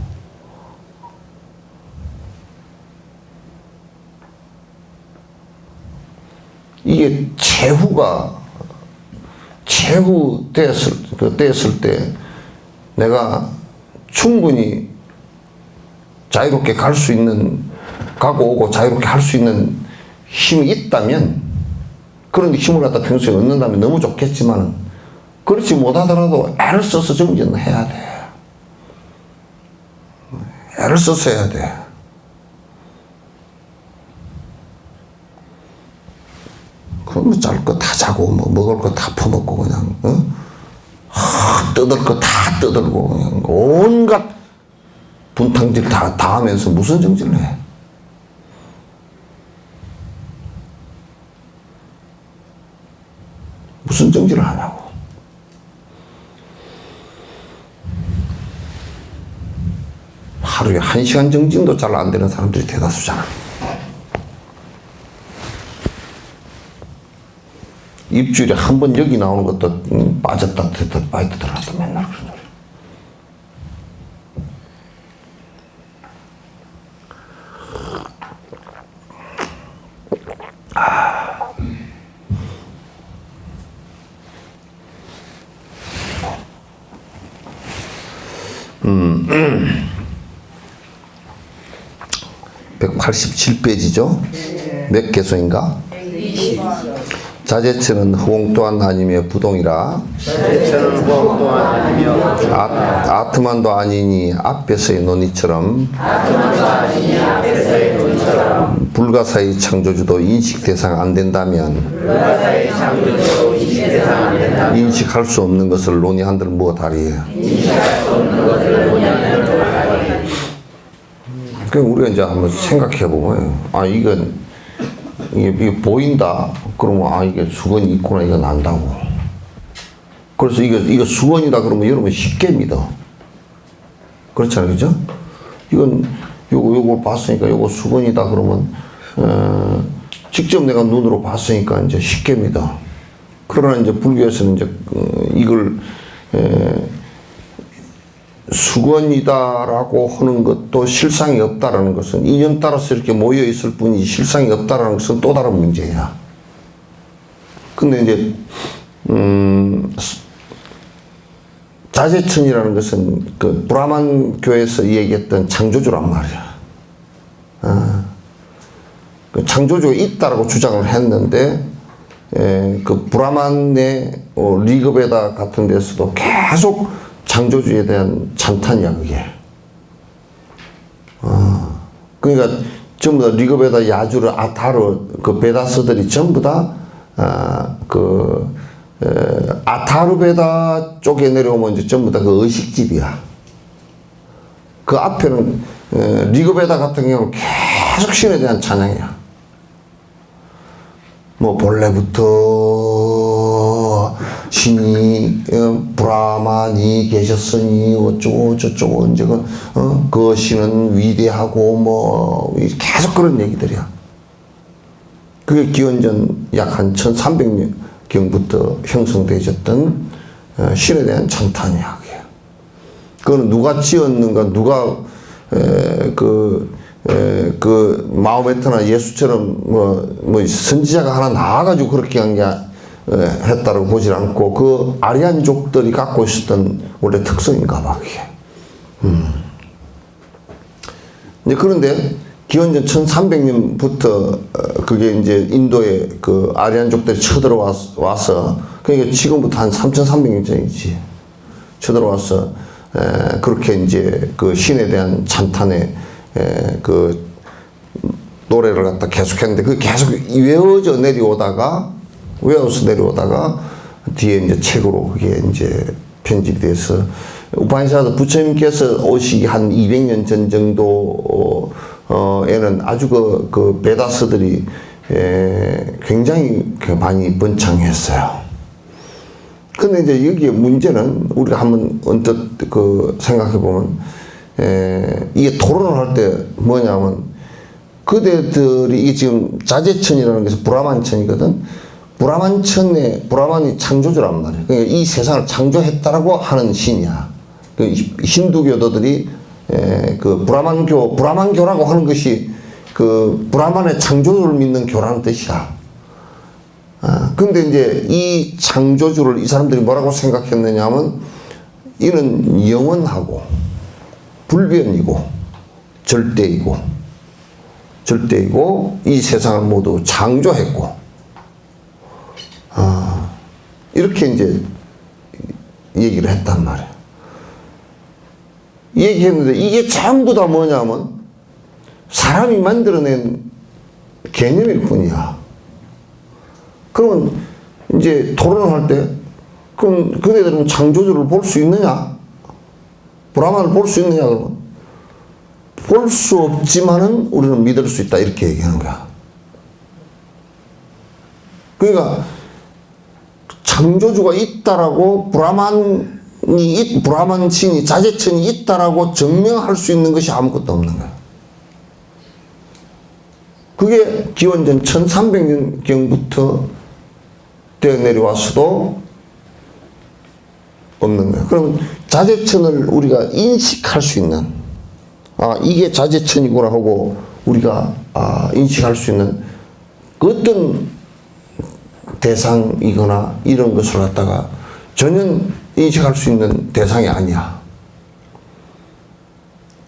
이게 최후 됐을 때 내가 충분히 자유롭게 갈 수 있는, 가고 오고 자유롭게 할 수 있는 힘이 있다면, 그런 힘을 갖다 평소에 얻는다면 너무 좋겠지만, 그렇지 못하더라도 애를 써서 정진을 해야 돼. 애를 써서 해야 돼. 그럼 뭐 잘 거 다 자고 뭐 먹을 거 다 퍼먹고 그냥 뜯을 거 다 뜯을고 그냥 온갖 분탕질 다 하면서 무슨 정진을 해? 무슨 정진을 하냐고. 하루에 1시간 정진도 잘 안 되는 사람들이 대다수잖아. 입주일에 한 번 여기 나오는 것도 빠졌다 들어갔다 맨날 그런 소리. 아. 187페이지죠? 몇 개소인가? 자재처는 후공 또한 아니며 부동이라. 자재처는 후공 또한 아니며 아트만도 아니니 앞에서의 논의처럼 불가사의 창조주도 인식 대상 안 된다면 인식할 수 없는 것을 논의한들 무엇하리요. 그럼 우리가 이제 한번 생각해 보면, 이게 보인다. 그러면 이게 수건이 있구나. 이거 난다고. 그래서 이거 수건이다 그러면 여러분 쉽게 믿어. 그렇잖아요, 그죠? 이건 요걸 봤으니까 요거 수건이다 그러면 직접 내가 눈으로 봤으니까 이제 쉽게 믿어. 그러나 이제 불교에서는 이제 이걸 수건이다라고 하는 것도 실상이 없다라는 것은 인연 따라서 이렇게 모여 있을 뿐이지 실상이 없다라는 것은 또 다른 문제야. 근데 이제 자재천이라는 것은 그 브라만 교에서 얘기했던 창조주란 말이야. 그 창조주가 있다라고 주장을 했는데 그 브라만의 리그베다 같은 데서도 계속 창조주에 대한 찬탄이야, 그게. 그러니까 전부 다 리그베다, 야주르, 아타르, 그 베다스들이 전부 다, 아타르 베다 쪽에 내려오면 이제 전부 다 그 의식집이야. 그 앞에는, 리그베다 같은 경우는 계속 신에 대한 찬양이야. 뭐, 본래부터 신이, 브라만이 계셨으니, 어쩌고 저쩌고, 이제 그 신은 위대하고, 뭐, 계속 그런 얘기들이야. 그게 기원전 약 한 1300년경부터 형성되어졌던 신에 대한 찬탄이야, 그게. 그거는 누가 지었는가, 누가, 마호메트나 예수처럼 뭐 선지자가 하나 나와가지고 그렇게 한 게 했다고 보질 않고 그 아리안족들이 갖고 있었던 원래 특성인가 봐, 그게. 이제 그런데 기원전 1300년부터 그게 이제 인도에 그 아리안족들이 쳐들어와서 그러니까 지금부터 한 3300년 전이지. 쳐들어와서 그렇게 이제 그 신에 대한 찬탄에 그 노래를 갖다 계속했는데 그 계속 외워서 내려오다가 뒤에 이제 책으로 그게 이제 편집이 돼서 우파니샤드 부처님께서 오시기 한 200년 전 정도에는 아주 그 베다스들이 굉장히 많이 번창했어요. 근데 이제 여기에 문제는 우리가 한번 언뜻 그 생각해 보면 이게 토론을 할 때 뭐냐면 그대들이 이 지금 자제천이라는 것은 브라만천이거든. 브라만이 창조주란 말이야. 그러니까 이 세상을 창조했다라고 하는 신이야. 그 힌두교도들이 그 브라만교라고 하는 것이 그 브라만의 창조주를 믿는 교라는 뜻이야. 근데 이제 이 창조주를 이 사람들이 뭐라고 생각했느냐 하면 이는 영원하고 불변이고 절대이고 이 세상을 모두 창조했고 이렇게 이제 얘기를 했단 말이에요. 얘기했는데 이게 전부 다 뭐냐면 사람이 만들어낸 개념일 뿐이야. 그러면 이제 토론을 할 때 그럼 그네들은 창조주를 볼 수 있느냐? 브라만을 볼 수 있느냐? 그러면 볼 수 없지만은 우리는 믿을 수 있다 이렇게 얘기하는 거야. 그러니까 창조주가 있다라고 브라만 신이 자제천이 있다라고 증명할 수 있는 것이 아무것도 없는 거야. 그게 기원전 1300년경부터 되어 내려왔어도 없는 거야. 그럼 자제천을 우리가 인식할 수 있는 이게 자제천이구나 하고 우리가 인식할 수 있는 그 어떤 대상이거나 이런 것을 갖다가 전혀 인식할 수 있는 대상이 아니야.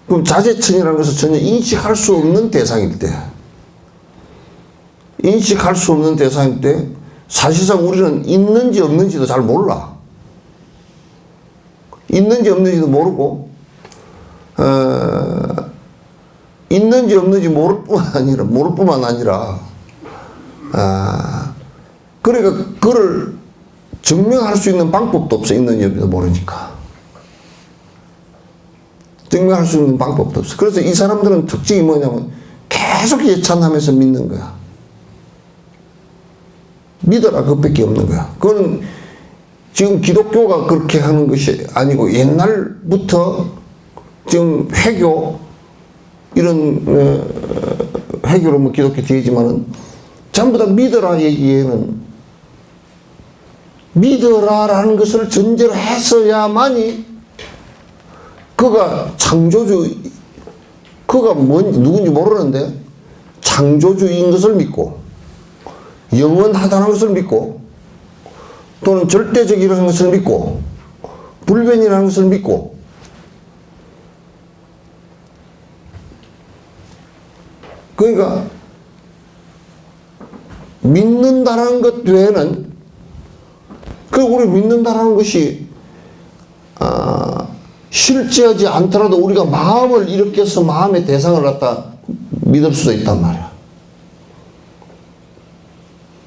그럼 자제천이라는 것은 전혀 인식할 수 없는 대상일 때 사실상 우리는 있는지 없는지도 잘 몰라. 있는지 없는지도 모르고 있는지 없는지 모를 뿐만 아니라 그러니까 그걸 증명할 수 있는 방법도 없어. 있는지 없는지 모르니까 증명할 수 있는 방법도 없어. 그래서 이 사람들은 특징이 뭐냐면 계속 예찬하면서 믿는 거야. 믿어라 그것밖에 없는 거야. 그건 지금 기독교가 그렇게 하는 것이 아니고 옛날부터 지금 회교 이런 회교로 뭐 기독교 뒤지만은 전부 다 믿어라 얘기에는 믿어라라는 것을 전제로 했어야만이 그가 창조주 그가 누군지 모르는데 창조주인 것을 믿고 영원하다는 것을 믿고 또는 절대적이라는 것을 믿고 불변이라는 것을 믿고 그러니까 믿는다라는 것 외에는, 우리 믿는다라는 것이 실제하지 않더라도 우리가 마음을 일으켜서 마음의 대상을 갖다 믿을 수도 있단 말이야.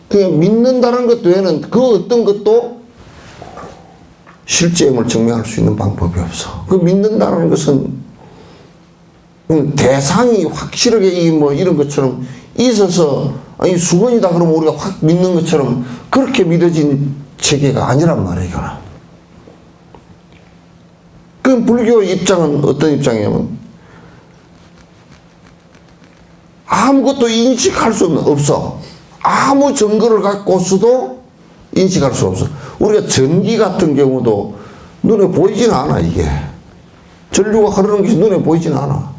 믿는다는 것 외에는 그 어떤 것도 실제임을 증명할 수 있는 방법이 없어. 믿는다는 것은 대상이 확실하게 이런 것처럼 있어서, 아니 수건이다 그러면 우리가 확 믿는 것처럼 그렇게 믿어진 체계가 아니란 말이야, 이거는. 그 불교 입장은 어떤 입장이냐면, 아무것도 인식할 수 없어. 아무 증거를 갖고서도 인식할 수 없어. 우리가 전기 같은 경우도 눈에 보이지는 않아, 이게. 전류가 흐르는 것이 눈에 보이지는 않아.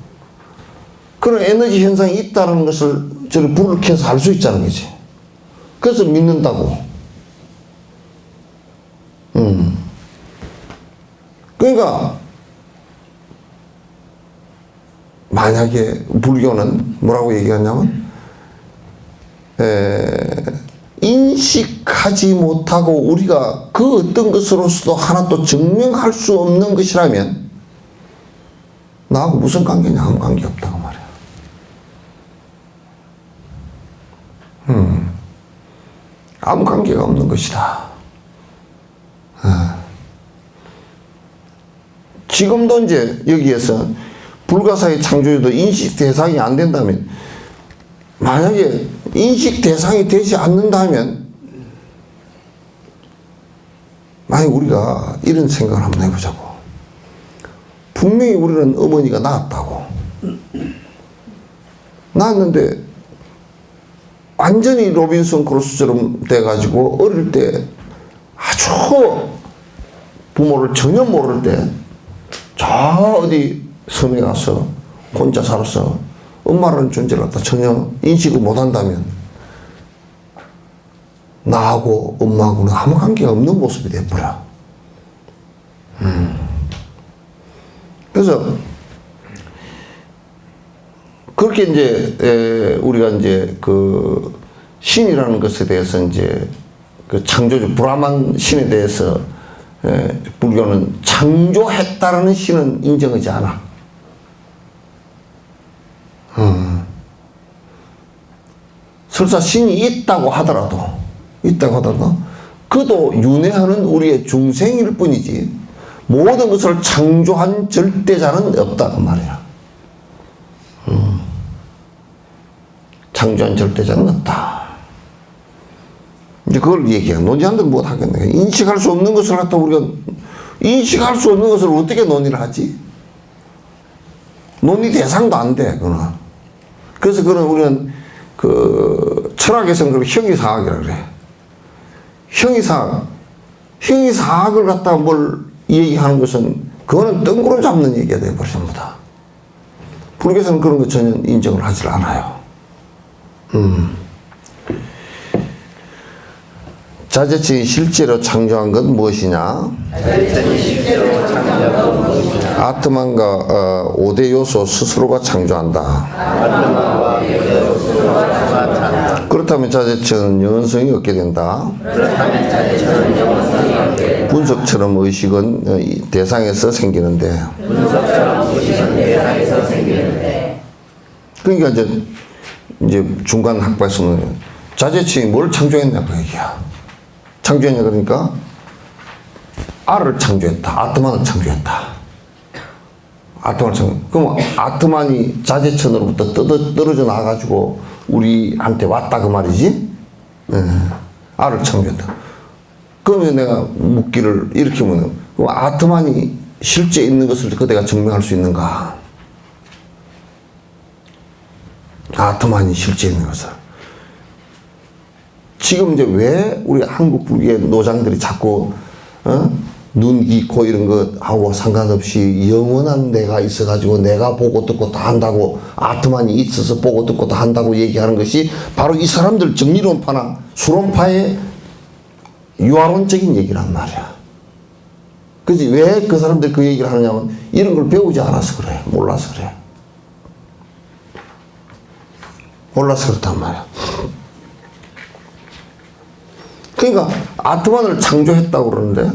그런 에너지 현상이 있다는 것을 저를 불을 켜서 알 수 있다는 거지. 그래서 믿는다고. 그러니까 만약에 불교는 뭐라고 얘기하냐면 인식하지 못하고 우리가 그 어떤 것으로서도 하나도 증명할 수 없는 것이라면 나하고 무슨 관계냐? 아무 관계 없다고 말이야. 아무 관계가 없는 것이다. 지금도 이제 여기에서 불가사의 창조주도 인식 대상이 안 된다면, 만약에 인식 대상이 되지 않는다면, 만약 우리가 이런 생각을 한번 해보자고. 분명히 우리는 어머니가 낳았다고. 낳았는데 완전히 로빈슨 크루소처럼 돼가지고 어릴 때 아주 부모를 전혀 모를 때 저 어디 섬에 가서 혼자 살아서 엄마라는 존재를 갖다 전혀 인식을 못한다면 나하고 엄마하고는 아무 관계가 없는 모습이 돼버려. 그래서 그렇게 이제 우리가 이제 그 신이라는 것에 대해서 이제 그 창조주 브라만 신에 대해서 불교는 창조했다라는 신은 인정하지 않아. 설사 신이 있다고 하더라도 그도 윤회하는 우리의 중생일 뿐이지 모든 것을 창조한 절대자는 없다 그 말이야. 창조한 절대자는 없다. 이제 그걸 얘기해. 논의한들 못 하겠네. 인식할 수 없는 것을 갖다 우리가 인식할 수 없는 것을 어떻게 논의를 하지? 논의 대상도 안 돼, 그거는. 그래서 그는 우리는 그 철학에서는 그걸 형이사학이라 그래. 형이사학을 갖다 뭘 얘기하는 것은 그거는 뜬구름 잡는 얘기가 돼버려 전부 다. 불교에서는 그런 거 전혀 인정을 하질 않아요. 자재층이 실제로 창조한 건 무엇이냐? 아트만과 5대 요소 스스로가 창조한다. 그렇다면 자재층은 영원성이 없게 된다. 분석처럼 의식은 대상에서 생기는데. 그러니까 이제 중간 학파에서는 자재층이 뭘 창조했냐 그 얘기야. 창조했냐 그러니까 알을 창조했다. 아트만을 창조했다. 아트만을 창조. 그럼 아트만이 자재천으로부터 떨어져 나가지고 우리한테 왔다 그 말이지. 알을 창조했다. 그러면 내가 묻기를 이렇게 묻는. 그럼 아트만이 실제 있는 것을 그대가 증명할 수 있는가? 아트만이 실제 있는 것을. 지금 이제 왜 우리 한국 불교의 노장들이 자꾸 눈, 귀, 코 이런 거 하고 상관없이 영원한 내가 있어가지고 내가 보고 듣고 다 한다고 아트만이 있어서 보고 듣고 다 한다고 얘기하는 것이 바로 이 사람들 정리론파나 수론파의 유아론적인 얘기란 말이야. 그지? 왜 그 사람들 그 얘기를 하느냐면 이런 걸 배우지 않아서 그래. 몰라서 그래. 몰라서 그렇단 말이야. 그러니까 아트만을 창조했다고 그러는데,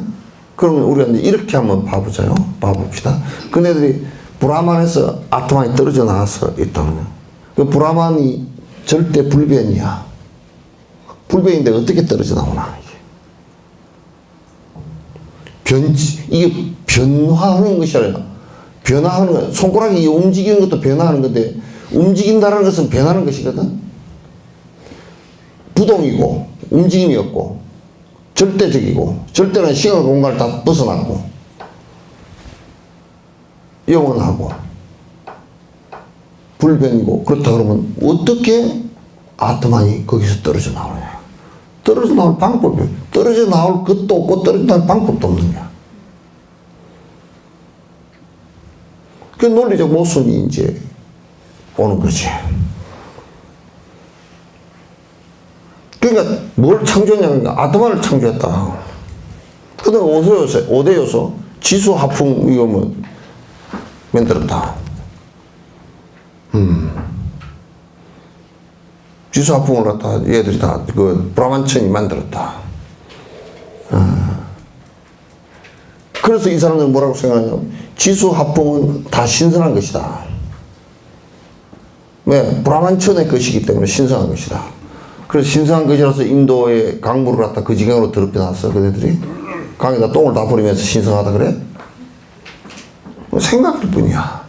그러면 우리가 이제 이렇게 한번 봐보자요. 봐봅시다. 그네들이 브라만에서 아트만이 떨어져 나와서 있다면요. 그 브라만이 절대 불변이야. 불변인데 어떻게 떨어져 나오나. 이게 변화하는 것이 아니라, 변화하는 거, 손가락이 움직이는 것도 변화하는 건데, 움직인다는 것은 변하는 것이거든. 부동이고, 움직임이 없고, 절대적이고, 절대는 시간 공간을 다 벗어나고, 영원하고, 불변이고, 그렇다 그러면 어떻게 아트만이 거기서 떨어져 나오느냐. 떨어져 나올 방법이, 떨어져 나올 것도 없고, 떨어져 나올 방법도 없는 거야. 그 논리적 모순이 이제 오는 거지. 그러니까 뭘 창조했냐면 아트만을 창조했다. 그 다음 5대 요소, 지수, 하풍, 이거 뭐 만들었다. 지수, 하풍을 갖다 얘들이 다 그 브라만천이 만들었다. 그래서 이 사람들은 뭐라고 생각하냐면 지수, 하풍은 다 신선한 것이다. 왜? 브라만천의 것이기 때문에 신선한 것이다. 그래서 신선한 것이라서 인도의 강물을 갖다 그 지경으로 더럽게 놨어. 그네들이 강에다 똥을 다 버리면서 신선하다 그래? 생각일 뿐이야.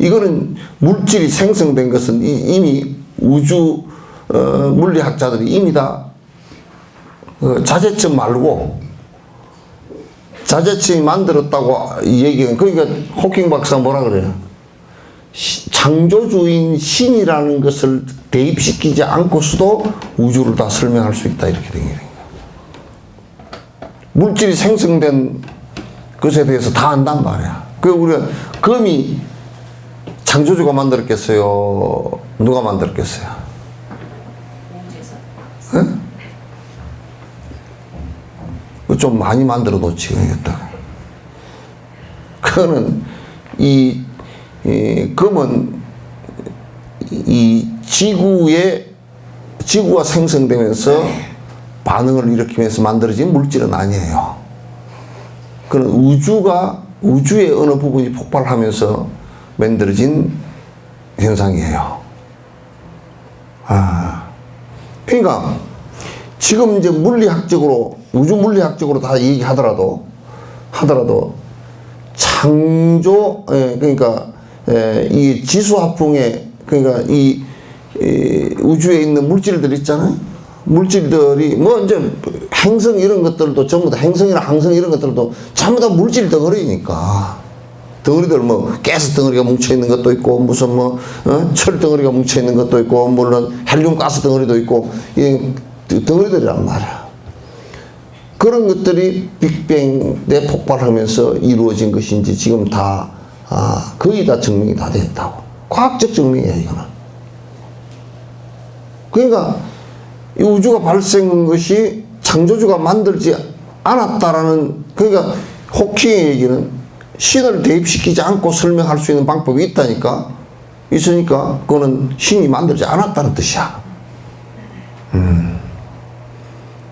이거는 물질이 생성된 것은 이미 우주 물리학자들이 이미 다 자재층 말고 자재층이 만들었다고 얘기는, 그러니까 호킹 박사가 뭐라 그래요? 창조주인 신이라는 것을 대입시키지 않고서도 우주를 다 설명할 수 있다, 이렇게 된 거예요. 물질이 생성된 것에 대해서 다 안단 말이야. 그 우리가 금이 창조주가 만들었겠어요? 누가 만들었겠어요? 좀 많이 만들어 놓지, 그러겠다. 그거는 금은 이 지구가 생성되면서 반응을 일으키면서 만들어진 물질은 아니에요. 그는 우주의 어느 부분이 폭발하면서 만들어진 현상이에요. 그러니까 지금 이제 우주 물리학적으로 다 얘기하더라도 창조, 그러니까 이 지수화풍에, 그러니까 이 우주에 있는 물질들 있잖아요. 물질들이 뭐 이제 행성 이런 것들도 전부 다, 행성이나 항성 이런 것들도 전부 다 물질 덩어리니까. 덩어리들 뭐 가스 덩어리가 뭉쳐 있는 것도 있고, 무슨 뭐 철 덩어리가 뭉쳐 있는 것도 있고, 물론 헬륨 가스 덩어리도 있고, 이 덩어리들이란 말이야. 그런 것들이 빅뱅 내 폭발하면서 이루어진 것인지 지금 다 거의 다 증명이 다 됐다고. 과학적 증명이에요, 이거는. 그러니까 이 우주가 발생한 것이 창조주가 만들지 않았다라는, 그러니까 호킹의 얘기는 신을 대입시키지 않고 설명할 수 있는 방법이 있으니까 그거는 신이 만들지 않았다는 뜻이야.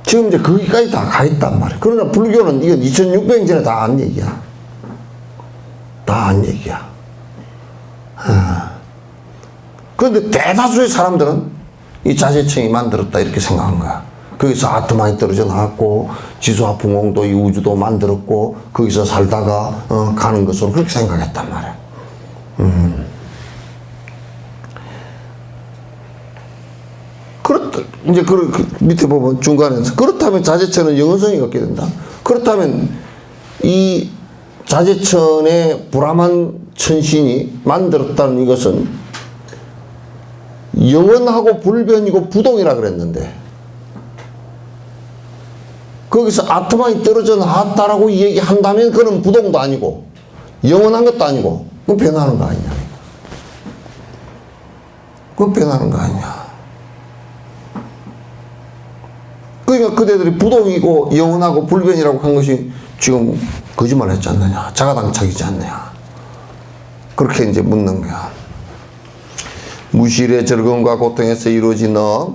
지금 이제 거기까지 다 가 있단 말이야. 그러나 불교는 이건 2600년 전에 다 한 얘기야. 다 한 얘기야. 그런데 대다수의 사람들은 이 자재층이 만들었다, 이렇게 생각한 거야. 거기서 아트만이 떨어져 나왔고, 지수화풍공도 이 우주도 만들었고, 거기서 살다가 가는 것으로 그렇게 생각했단 말이야. 그렇다. 이제 그 밑에 보면 중간에서, 그렇다면 자재천은 영원성이 갖게 된다. 그렇다면 이 자재천의 브라만 천신이 만들었다는 이것은 영원하고 불변이고 부동이라 그랬는데, 거기서 아트만이 떨어져 나왔다라고 얘기한다면 그건 부동도 아니고 영원한 것도 아니고, 그건 변하는 거 아니냐. 그건 변하는 거 아니냐. 그러니까 그대들이 부동이고 영원하고 불변이라고 한 것이 지금 거짓말 했지 않느냐, 자가당착이지 않느냐, 그렇게 이제 묻는 거야. 무실의 즐거움과 고통에서 이루어진 너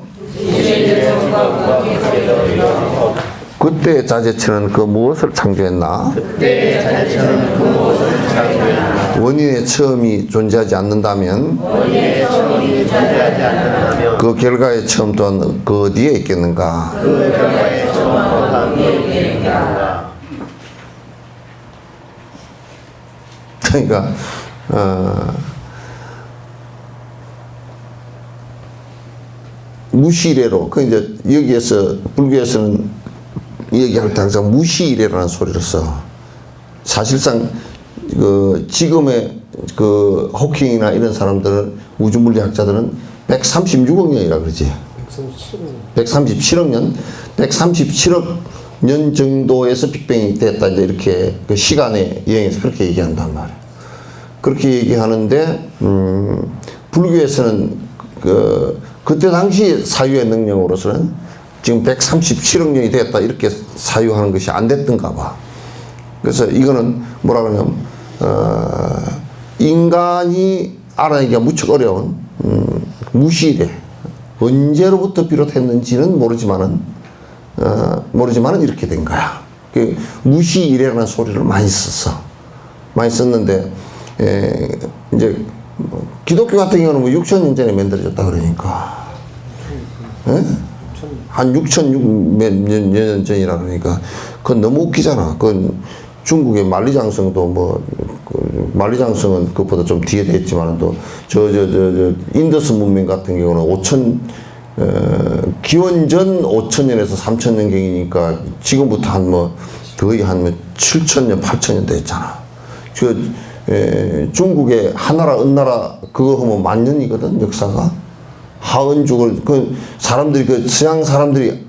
그때의 자재처는 그 무엇을 창조했나? 그때의 자체는 그 무엇을 창조했나? 원인의 처음이 존재하지 않는다면 원인의 처음이 존재하지 않는다면 그 결과의 처음 또한 그 어디에 있겠는가? 그 결과의 처음 또한 어디에 있겠는가? 그러니까 무시이래로 그 이제 여기에서 불교에서는 얘기할 때 항상 무시이래라는 소리를 써. 사실상 그 지금의 그 호킹이나 이런 사람들은 우주 물리학자들은 136억 년이라 그러지. 137억 년. 137억 년 정도에서 빅뱅이 됐다 이제 이렇게 그 시간의 여행에서 그렇게 얘기한단 말이야. 그렇게 얘기하는데 불교에서는 그때 당시 사유의 능력으로서는 지금 137억 년이 됐다 이렇게 사유하는 것이 안 됐던가 봐. 그래서 이거는 뭐라 그러냐면 인간이 알아내기가 무척 어려운 무시이래. 언제로부터 비롯했는지는 모르지만은 이렇게 된 거야. 그 무시이래라는 소리를 많이 썼어. 많이 썼는데 이제 기독교 같은 경우는 뭐 6,000년 전에 만들어졌다 그러니까. 예? 한 6,600년 전이라 그러니까 그건 너무 웃기잖아. 그건 중국의 만리장성도 뭐 만리장성은 그것보다 좀 뒤에 됐지만 또 저 인더스 문명 같은 경우는 기원전 5,000년에서 3,000년경이니까 지금부터 한 뭐 거의 한 7,000년, 8,000년 됐잖아. 중국의 하나라, 은나라 그거 하면 만년이거든 역사가. 하은죽을 그 사람들이 그 서양 사람들이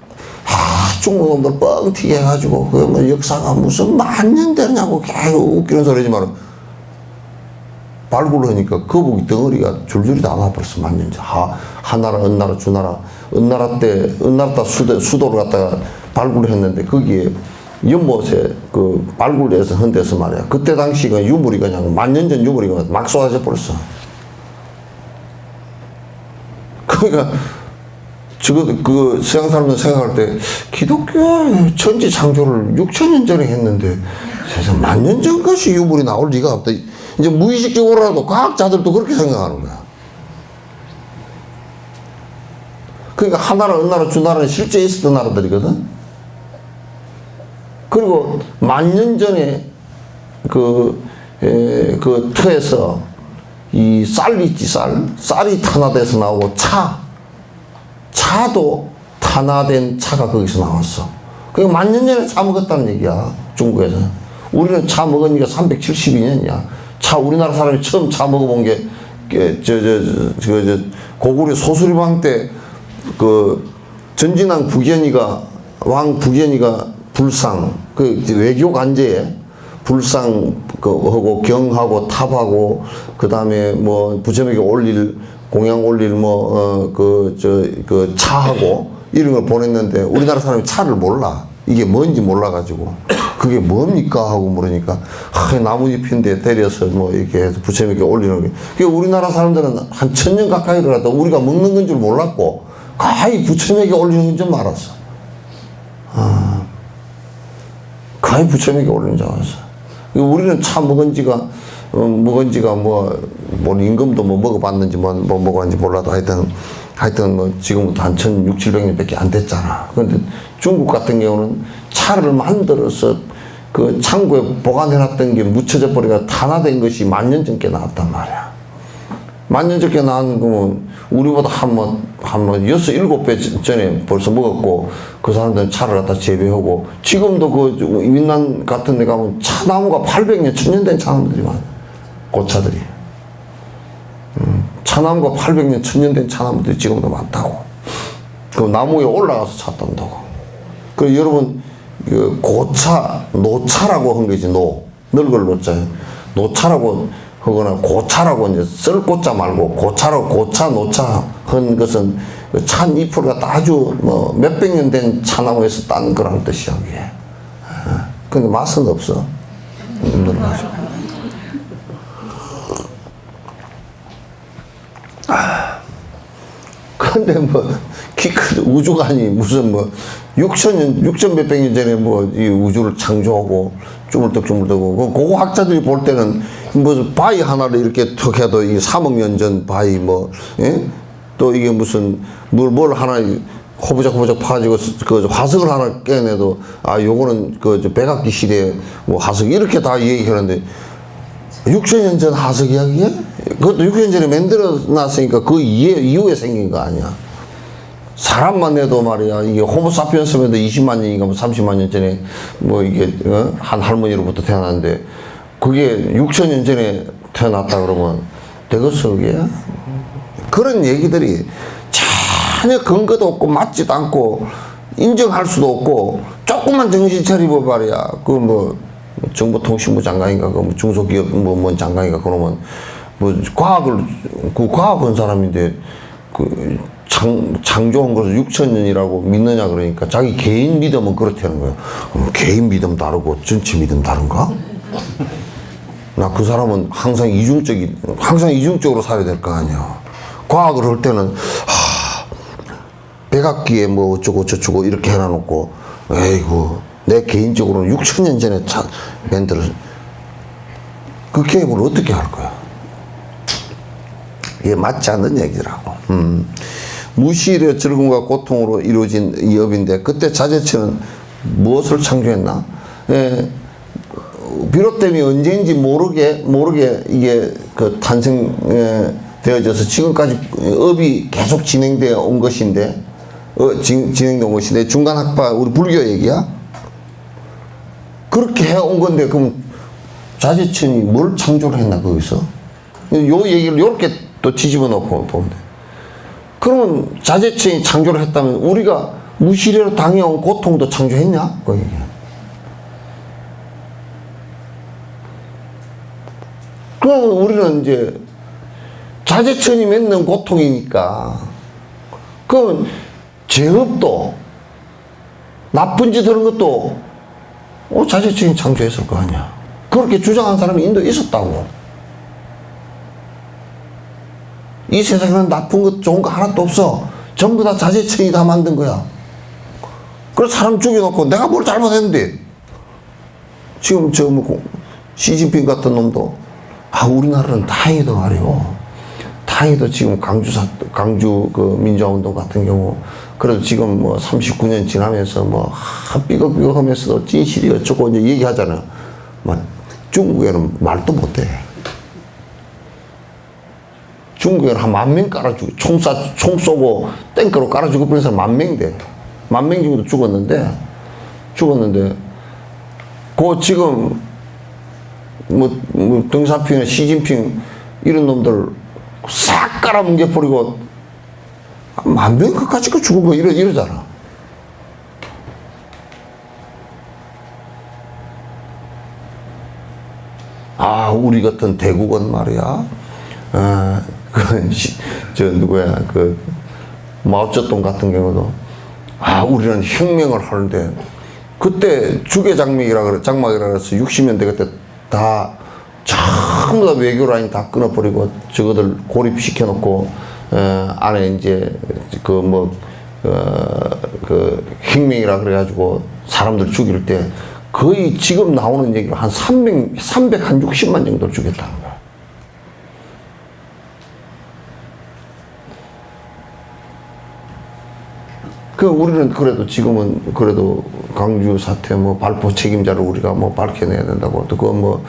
중국 놈들 뻥튀기 해가지고 그 뭐 역사가 무슨 만년 되냐고 계속 웃기는 소리지만 발굴을 하니까 거북이 덩어리가 줄줄이 다 나와버렸어. 만년 전. 하나라, 은나라, 주나라, 은나라 때 수도를 갖다가 발굴을 했는데 거기에 연못에 그 발굴해서 한 데서 말이야. 그때 당시가 유물이 그냥 만년 전 유물이가 막 쏟아져 버렸어. 그러니까 그 서양 사람들 생각할 때 기독교 천지 창조를 6,000년 전에 했는데 세상 만년 전 것이 유물이 나올 리가 없다. 이제 무의식적으로라도 과학자들도 그렇게 생각하는 거야. 그러니까 하나라, 은나라, 주나라는 실제 있었던 나라들이거든. 그리고 만년 전에 그 터에서 이 쌀이 있지, 쌀이 탄화돼서 나오고 차도 탄화된 차가 거기서 나왔어. 그게 만년 전에 차 먹었다는 얘기야, 중국에서. 우리는 차 먹은 지가 372년이야. 우리나라 사람이 처음 차 먹어본 게, 고구려 소수리왕 때, 전진왕 왕 부견이가 불상, 외교 관제에 불상, 하고, 경하고, 탑하고, 그 다음에 부처에게 공양 올릴 차하고, 이런 걸 보냈는데, 우리나라 사람이 차를 몰라. 이게 뭔지 몰라가지고, 그게 뭡니까? 하고 물으니까, 나뭇잎인데 때려서 이렇게 해서 부처에게 올리는 게. 그게 우리나라 사람들은 한 1,000년 가까이를 갖다 우리가 먹는 건 줄 몰랐고, 가히 부처에게 올리는 건 줄 알았어. 가히 부처에게 올리는 줄 알았어. 우리는 차 먹은 지가 임금도 먹어봤는지 먹어봤는지 몰라도 하여튼 지금부터 한 1,600, 700년밖에 안 됐잖아. 그런데 중국 같은 경우는 차를 만들어서 그 창고에 보관해놨던 게 묻혀져 버리가 탄화된 것이 만년 전께 나왔단 말이야. 만년 전께 나온 거면 우리보다 한 6, 7배 전에 벌써 먹었고 그 사람들은 차를 갖다 재배하고 지금도 그云南 같은 데 가면 차나무가 800년, 1000년 된 차나무들이 많아. 고차들이. 차나무가 800년, 1000년 된 차나무들이 지금도 많다고. 그 나무에 올라가서 차 딴다고. 그 여러분, 노차라고 한 거지, 늙을 노자. 노차라고 하거나 고차라고 이제 쓸 고자 말고 고차라고 노차 한 것은 찬 잎을 갖다 아주 몇백 년 된 차나무에서 딴 거라는 뜻이야, 그게. 근데 맛은 없어. 없는 맛이. 근데 뭐, 키 큰 우주관이 무슨 뭐, 6천 몇백 년 전에 뭐, 이 우주를 창조하고, 쭈물떡쭈물떡하고, 그거 학자들이 볼 때는, 뭐, 바위 하나를 이렇게 턱 해도 이 3억 년 전 바위 뭐, 예? 또 이게 무슨, 뭘 하나, 호부작호부작 파가지고, 그, 화석을 하나 깨내도, 아, 요거는 그, 백악기 시대에 뭐, 화석, 이렇게 다 얘기하는데, 6천년 전 화석 이야기에? 그것도 6천년 전에 만들어 놨으니까 그 이후에 생긴 거 아니야. 사람만 해도 말이야, 이게 호모사피엔스면 20만 년인가 뭐 30만 년 전에 뭐 이게, 한 할머니로부터 태어났는데, 그게 6천년 전에 태어났다 그러면 되겠어, 그게? 그런 얘기들이 전혀 근거도 없고 맞지도 않고 인정할 수도 없고 조금만 정신 차리고 말이야. 그 뭐 정보통신부 장관인가 그 뭐 중소기업 뭔 장관인가 그러면 뭐 과학은 사람인데 그 창조한 것을 6천년이라고 믿느냐 그러니까 자기 개인 믿음은 그렇다는 거예요. 개인 믿음 다르고 전체 믿음 다른가? 나 그 사람은 항상 이중적으로 살아야 될 거 아니야. 과학을 할 때는 백악기에 뭐 어쩌고 저쩌고 이렇게 해놔놓고 에이구 내 개인적으로는 6천년 전에 만들어 그 게임을 어떻게 할 거야? 이게 맞지 않는 얘기더라고. 무시일의 즐거움과 고통으로 이루어진 이 업인데 그때 자재체는 무엇을 창조했나? 비롯됨이 언제인지 모르게 이게 그 탄생되어져서 지금까지 업이 계속 진행되어 온 것인데 진행된 것인데 중간 학파 우리 불교 얘기야? 그렇게 해온 건데 그럼 자재천이 뭘 창조를 했나 거기서? 요 얘기를 요렇게 또 뒤집어 놓고 보면 돼. 그러면 자재천이 창조를 했다면 우리가 무시례로 당해온 고통도 창조했냐? 그 얘기야. 그럼 우리는 이제 자재천이 맺는 고통이니까 그럼 죄업도 나쁜 짓 하는 것도 자재천이 창조했을 거 아니야. 그렇게 주장한 사람이 인도에 있었다고. 이 세상에는 나쁜 것 좋은 거 하나도 없어. 전부 다 자재천이 다 만든 거야. 그래서 사람 죽여놓고 내가 뭘 잘못했는데 지금 시진핑 같은 놈도 우리나라는 다행히도 말이요. 다행히도 지금 강주 그 민주화운동 같은 경우 그래도 지금 뭐 39년 지나면서 뭐 삐걱삐걱 하면서도 진실이 어쩌고 이제 얘기하잖아요. 중국에는 말도 못해. 중국에는 한 10,000명 깔아주고 총 쏘고 탱크로 깔아주고 그런 사람 10,000명 돼. 10,000명 정도 죽었는데 그 지금 뭐 덩샤오핑이나 시진핑 이런 놈들 싹 깔아뭉개버리고 10,000명 끝까지 죽은 거 이러잖아. 우리 같은 대국은 말이야. 마오쩌둥 같은 경우도 우리는 혁명을 하는데 그때 주계장막이라 그래서 60년대 그때 다 전부 다 외교 라인 다 끊어버리고 저거들 고립시켜 놓고 안에 이제 혁명이라 그래가지고 사람들 죽일 때 거의 지금 나오는 얘기로 한 360만 정도를 죽였다는 거야. 우리는 그래도 지금은 그래도 강주 사태 발포 책임자를 우리가 밝혀내야 된다고 또 그거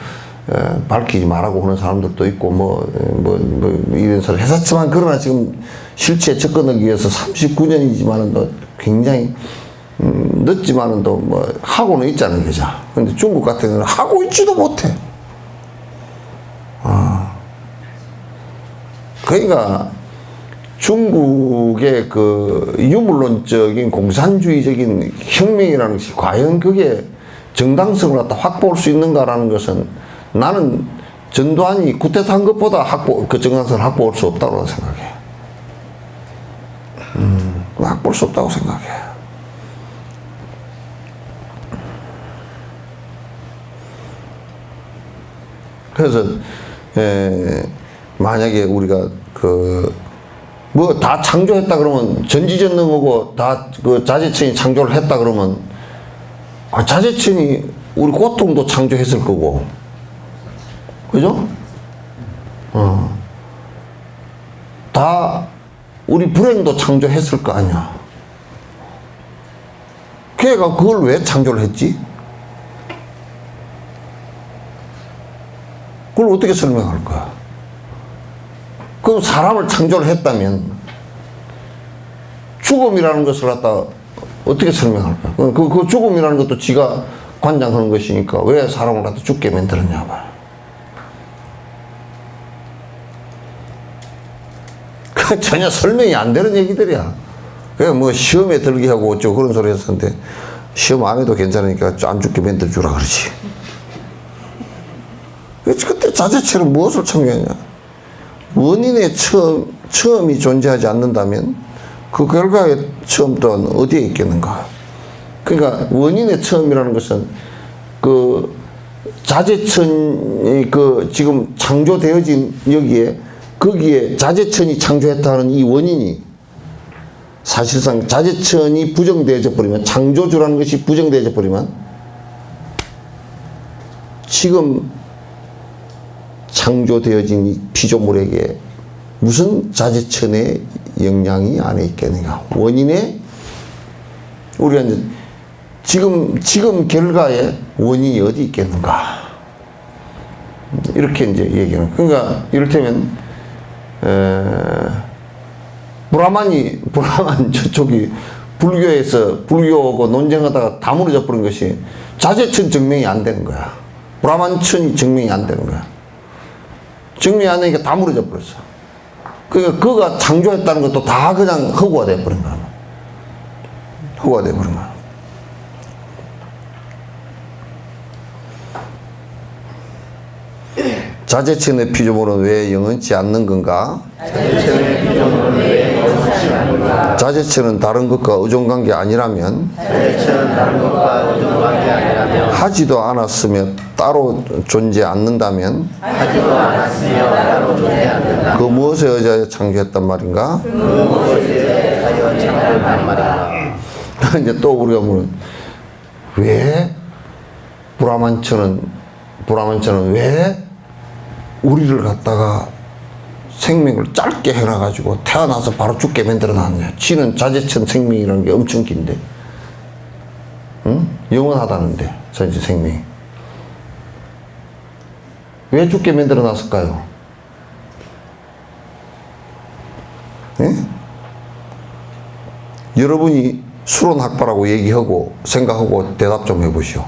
밝히지 말라고 하는 사람들도 있고 이런 소리 했었지만 그러나 지금 실체에 접근하기 위해서 39년이지만은 굉장히 늦지만은 하고는 있잖아요, 그죠? 근데 중국 같은 경우는 하고 있지도 못해. 그러니까 중국의 그 유물론적인 공산주의적인 혁명이라는 것이 과연 그게 정당성을 갖다 확보할 수 있는가라는 것은 나는 전두환이 쿠데타한 것보다 그 정당성을 확보할 수 없다고 생각해. 확보할 수 없다고 생각해. 그래서 만약에 우리가 뭐 다 창조했다 그러면 전지전능하고 다 그 자재천이 창조를 했다 그러면 자재천이 우리 고통도 창조했을 거고, 그죠? 다 우리 불행도 창조했을 거 아니야. 걔가 그걸 왜 창조를 했지? 그걸 어떻게 설명할 거야? 그럼 사람을 창조를 했다면 죽음이라는 것을 갖다 어떻게 설명할까? 그 죽음이라는 것도 지가 관장하는 것이니까 왜 사람을 갖다 죽게 만들었냐 봐. 그 전혀 설명이 안 되는 얘기들이야. 그냥 뭐 시험에 들게 하고 어쩌고 그런 소리 했었는데 시험 안 해도 괜찮으니까 안 죽게 만들어주라 그러지. 그때 자재체는 무엇을 창조했냐? 원인의 처음이 존재하지 않는다면 그 결과의 처음 또한 어디에 있겠는가? 그러니까 원인의 처음이라는 것은 그 자재천이 그 지금 창조되어진 거기에 자재천이 창조했다는 이 원인이 사실상 자재천이 부정되어져 버리면, 창조주라는 것이 부정되어져 버리면 지금 창조되어진 이 피조물에게 무슨 자재천의 영향이 안에 있겠는가? 원인의, 우리가 이제 지금 결과에 원인이 어디 있겠는가? 이렇게 이제 얘기하는. 그러니까 이를테면 브라만 저쪽이 불교하고 논쟁하다가 다 무너져 버린 것이 자재천 증명이 안 되는 거야. 브라만천이 증명이 안 되는 거야. 증명이 안 되니까 다 무너져 버렸어. 그러니까 그가 창조했다는 것도 다 그냥 허구가 돼버린 거야. 허구가 돼버린 거야. 자재천의 피조물은 왜 영원치 않는 건가? 자재천은 다른 것과 의존관계 아니라면, 하지도 않았으며 따로 존재 않는다면, 그 무엇에 의하여 창조했단 말인가? 이제 또 우리가 물은 왜 브라만천은 왜 우리를 갖다가 생명을 짧게 해놔가지고 태어나서 바로 죽게 만들어놨냐. 지는 자재천 생명이라는 게 엄청 긴데, 응? 영원하다는데 자재 생명이 왜 죽게 만들어놨을까요? 예? 여러분이 수론학파라고 얘기하고 생각하고 대답 좀 해보시오.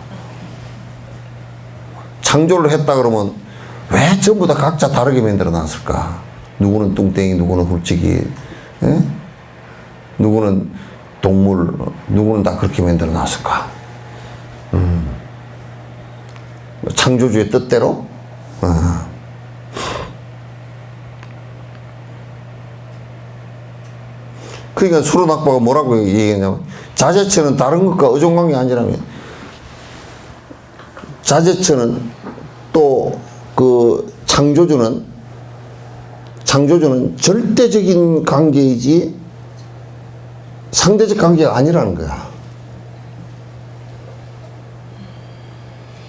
창조를 했다 그러면 왜 전부 다 각자 다르게 만들어 놨을까? 누구는 뚱땡이, 누구는 훌치기, 예? 누구는 동물, 누구는 다 그렇게 만들어 놨을까? 창조주의 뜻대로? 그러니까 수론학파가 뭐라고 얘기했냐면, 자재천은 다른 것과 의존관계 아니라면, 자재천은 또 그 창조주는 절대적인 관계이지 상대적 관계가 아니라는 거야.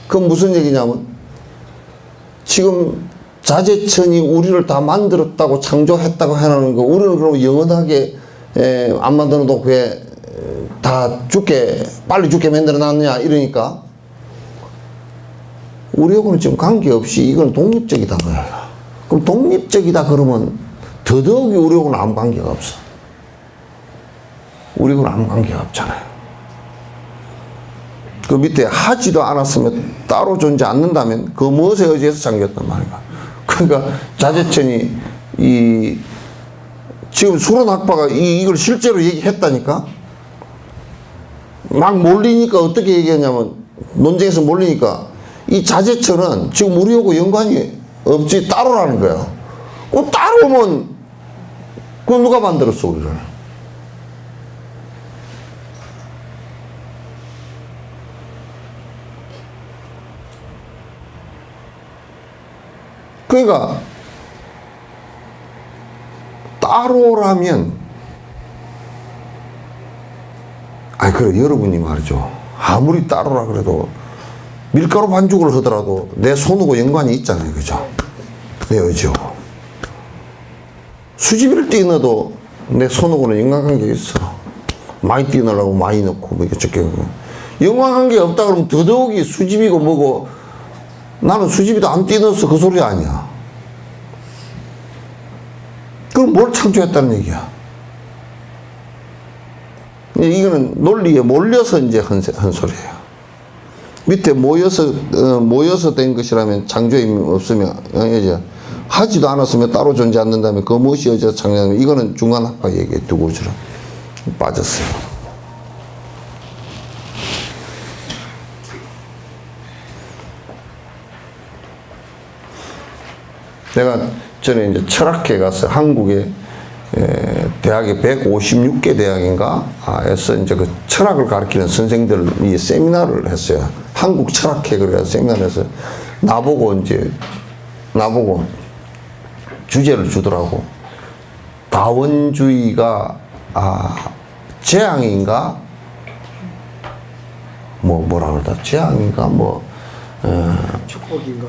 그건 무슨 얘기냐면, 지금 자재천이 우리를 다 만들었다고 창조했다고 해놓는 거, 우리는 그럼 영원하게 안 만들어 놓고 왜 다 빨리 죽게 만들어 놨냐 이러니까, 우리하고는 지금 관계없이 이건 독립적이다 거야. 그럼 독립적이다 그러면 더더욱이 우리하고는 아무 관계가 없어. 우리하고는 아무 관계가 없잖아요. 그 밑에 하지도 않았으면 따로 존재 않는다면 그 무엇에 의지해서 창조했단 말인가. 그러니까 자재천이 지금 수론학파가 이걸 실제로 얘기했다니까. 막 몰리니까 어떻게 얘기했냐면, 논쟁에서 몰리니까 이 자재천은 지금 우리하고 연관이 없지 따로라는 거야. 따로면 그건 누가 만들었어 우리를? 그러니까 따로라면, 아니, 그래, 여러분이 말이죠. 아무리 따로라 그래도 밀가루 반죽을 하더라도 내 손하고 연관이 있잖아요. 그죠? 내 의지하고. 수제비를 띄어넣어도 내 손하고는 연관관계가 있어. 많이 띄어넣으려고 많이 넣고, 뭐, 이렇게. 연관관계가 없다 그러면 더더욱이 수제비고 뭐고, 나는 수제비도 안 띄어넣어서 그 소리 아니야. 그럼 뭘 창조했다는 얘기야? 이거는 논리에 몰려서 이제 한 소리예요. 밑에 모여서 된 것이라면 창조의 의미 없으면, 이제 하지도 않았으면 따로 존재 않는다면 그 무엇이 어제 창조하는 이거는 중간학파 얘기에 두고 주로 빠졌어요. 내가 전에 이제 철학회 가서 한국에 대학에 156개 대학인가 에서 이제 그 철학을 가르치는 선생들이 세미나를 했어요. 한국 철학회 그래서 세미나를 해서 나보고 주제를 주더라고. 다원주의가 재앙인가? 뭐라 그러다? 재앙인가?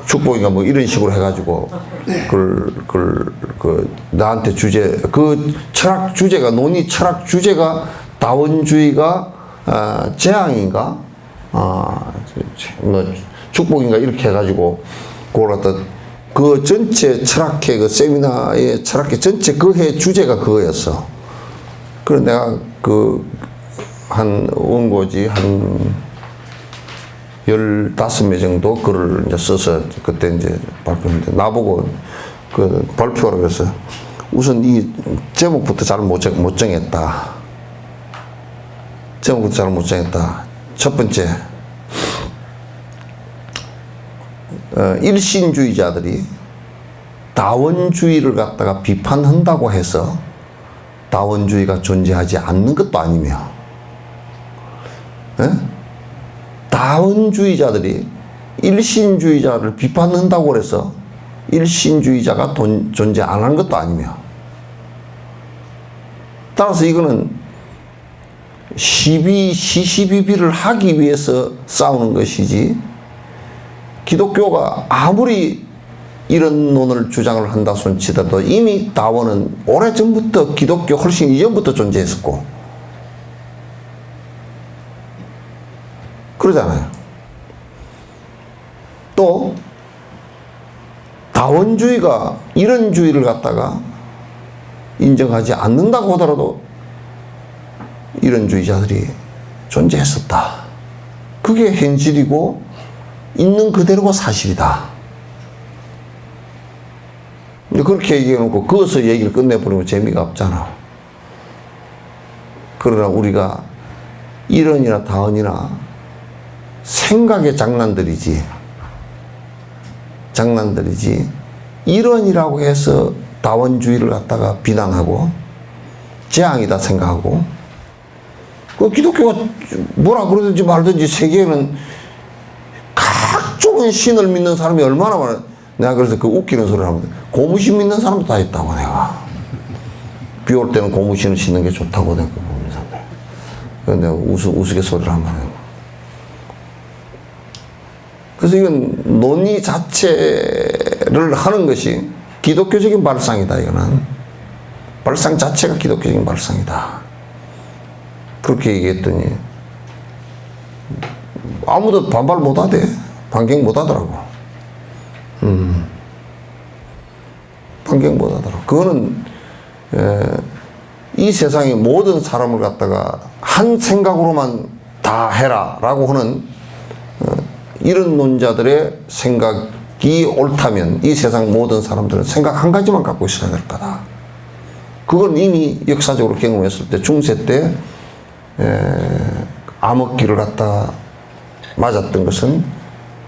축복인가? 뭐 이런 식으로 해가지고 나한테 철학 주제가 철학 주제가 다원주의가 재앙인가? 뭐 축복인가? 이렇게 해가지고 그걸 갖다 그 전체 철학회 그 세미나의 철학회 전체 그 해 주제가 그거였어. 그래서 내가 한 원고지 한 15명 정도 글을 이제 써서 그때 이제 발표했는데 나보고 발표하라고 해서 우선 이 제목부터 잘 못 정했다. 제목부터 잘 못 정했다. 첫 번째, 일신주의자들이 다원주의를 갖다가 비판한다고 해서 다원주의가 존재하지 않는 것도 아니며, 다원주의자들이 일신주의자를 비판한다고 해서 일신주의자가 존재 안 하는 것도 아니며, 따라서 이거는 시시비비를 하기 위해서 싸우는 것이지, 기독교가 아무리 이런 논을 주장을 한다 손치더라도 이미 다원은 오래전부터 기독교 훨씬 이전부터 존재했었고 그러잖아요. 또 다원주의가 이런 주의를 갖다가 인정하지 않는다고 하더라도 이런 주의자들이 존재했었다. 그게 현실이고 있는 그대로가 사실이다. 그렇게 얘기해놓고 그것을 얘기를 끝내버리면 재미가 없잖아. 그러나 우리가 이런이나 다은이나 생각의 장난들이지 이런이라고 해서 다원주의를 갖다가 비난하고 재앙이다 생각하고, 그 기독교가 뭐라 그러든지 말든지 세계에는 각종의 신을 믿는 사람이 얼마나 많아. 내가 그래서 그 웃기는 소리를 합니다. 고무신 믿는 사람도 다 있다고 내가. 비 올 때는 고무신을 신는 게 좋다고 내가 보면서. 그런데 우스갯소리를 한번 해요. 그래서 이건 논의 자체를 하는 것이 기독교적인 발상이다. 이거는 발상 자체가 기독교적인 발상이다. 그렇게 얘기했더니 아무도 반발 못하대. 반경 못하더라고. 반경 못하더라고. 그거는 이 세상의 모든 사람을 갖다가 한 생각으로만 다 해라라고 하는 이런 논자들의 생각이 옳다면 이 세상 모든 사람들은 생각 한 가지만 갖고 있어야 될 거다. 그건 이미 역사적으로 경험했을 때 중세 때 암흑기를 갖다 맞았던 것은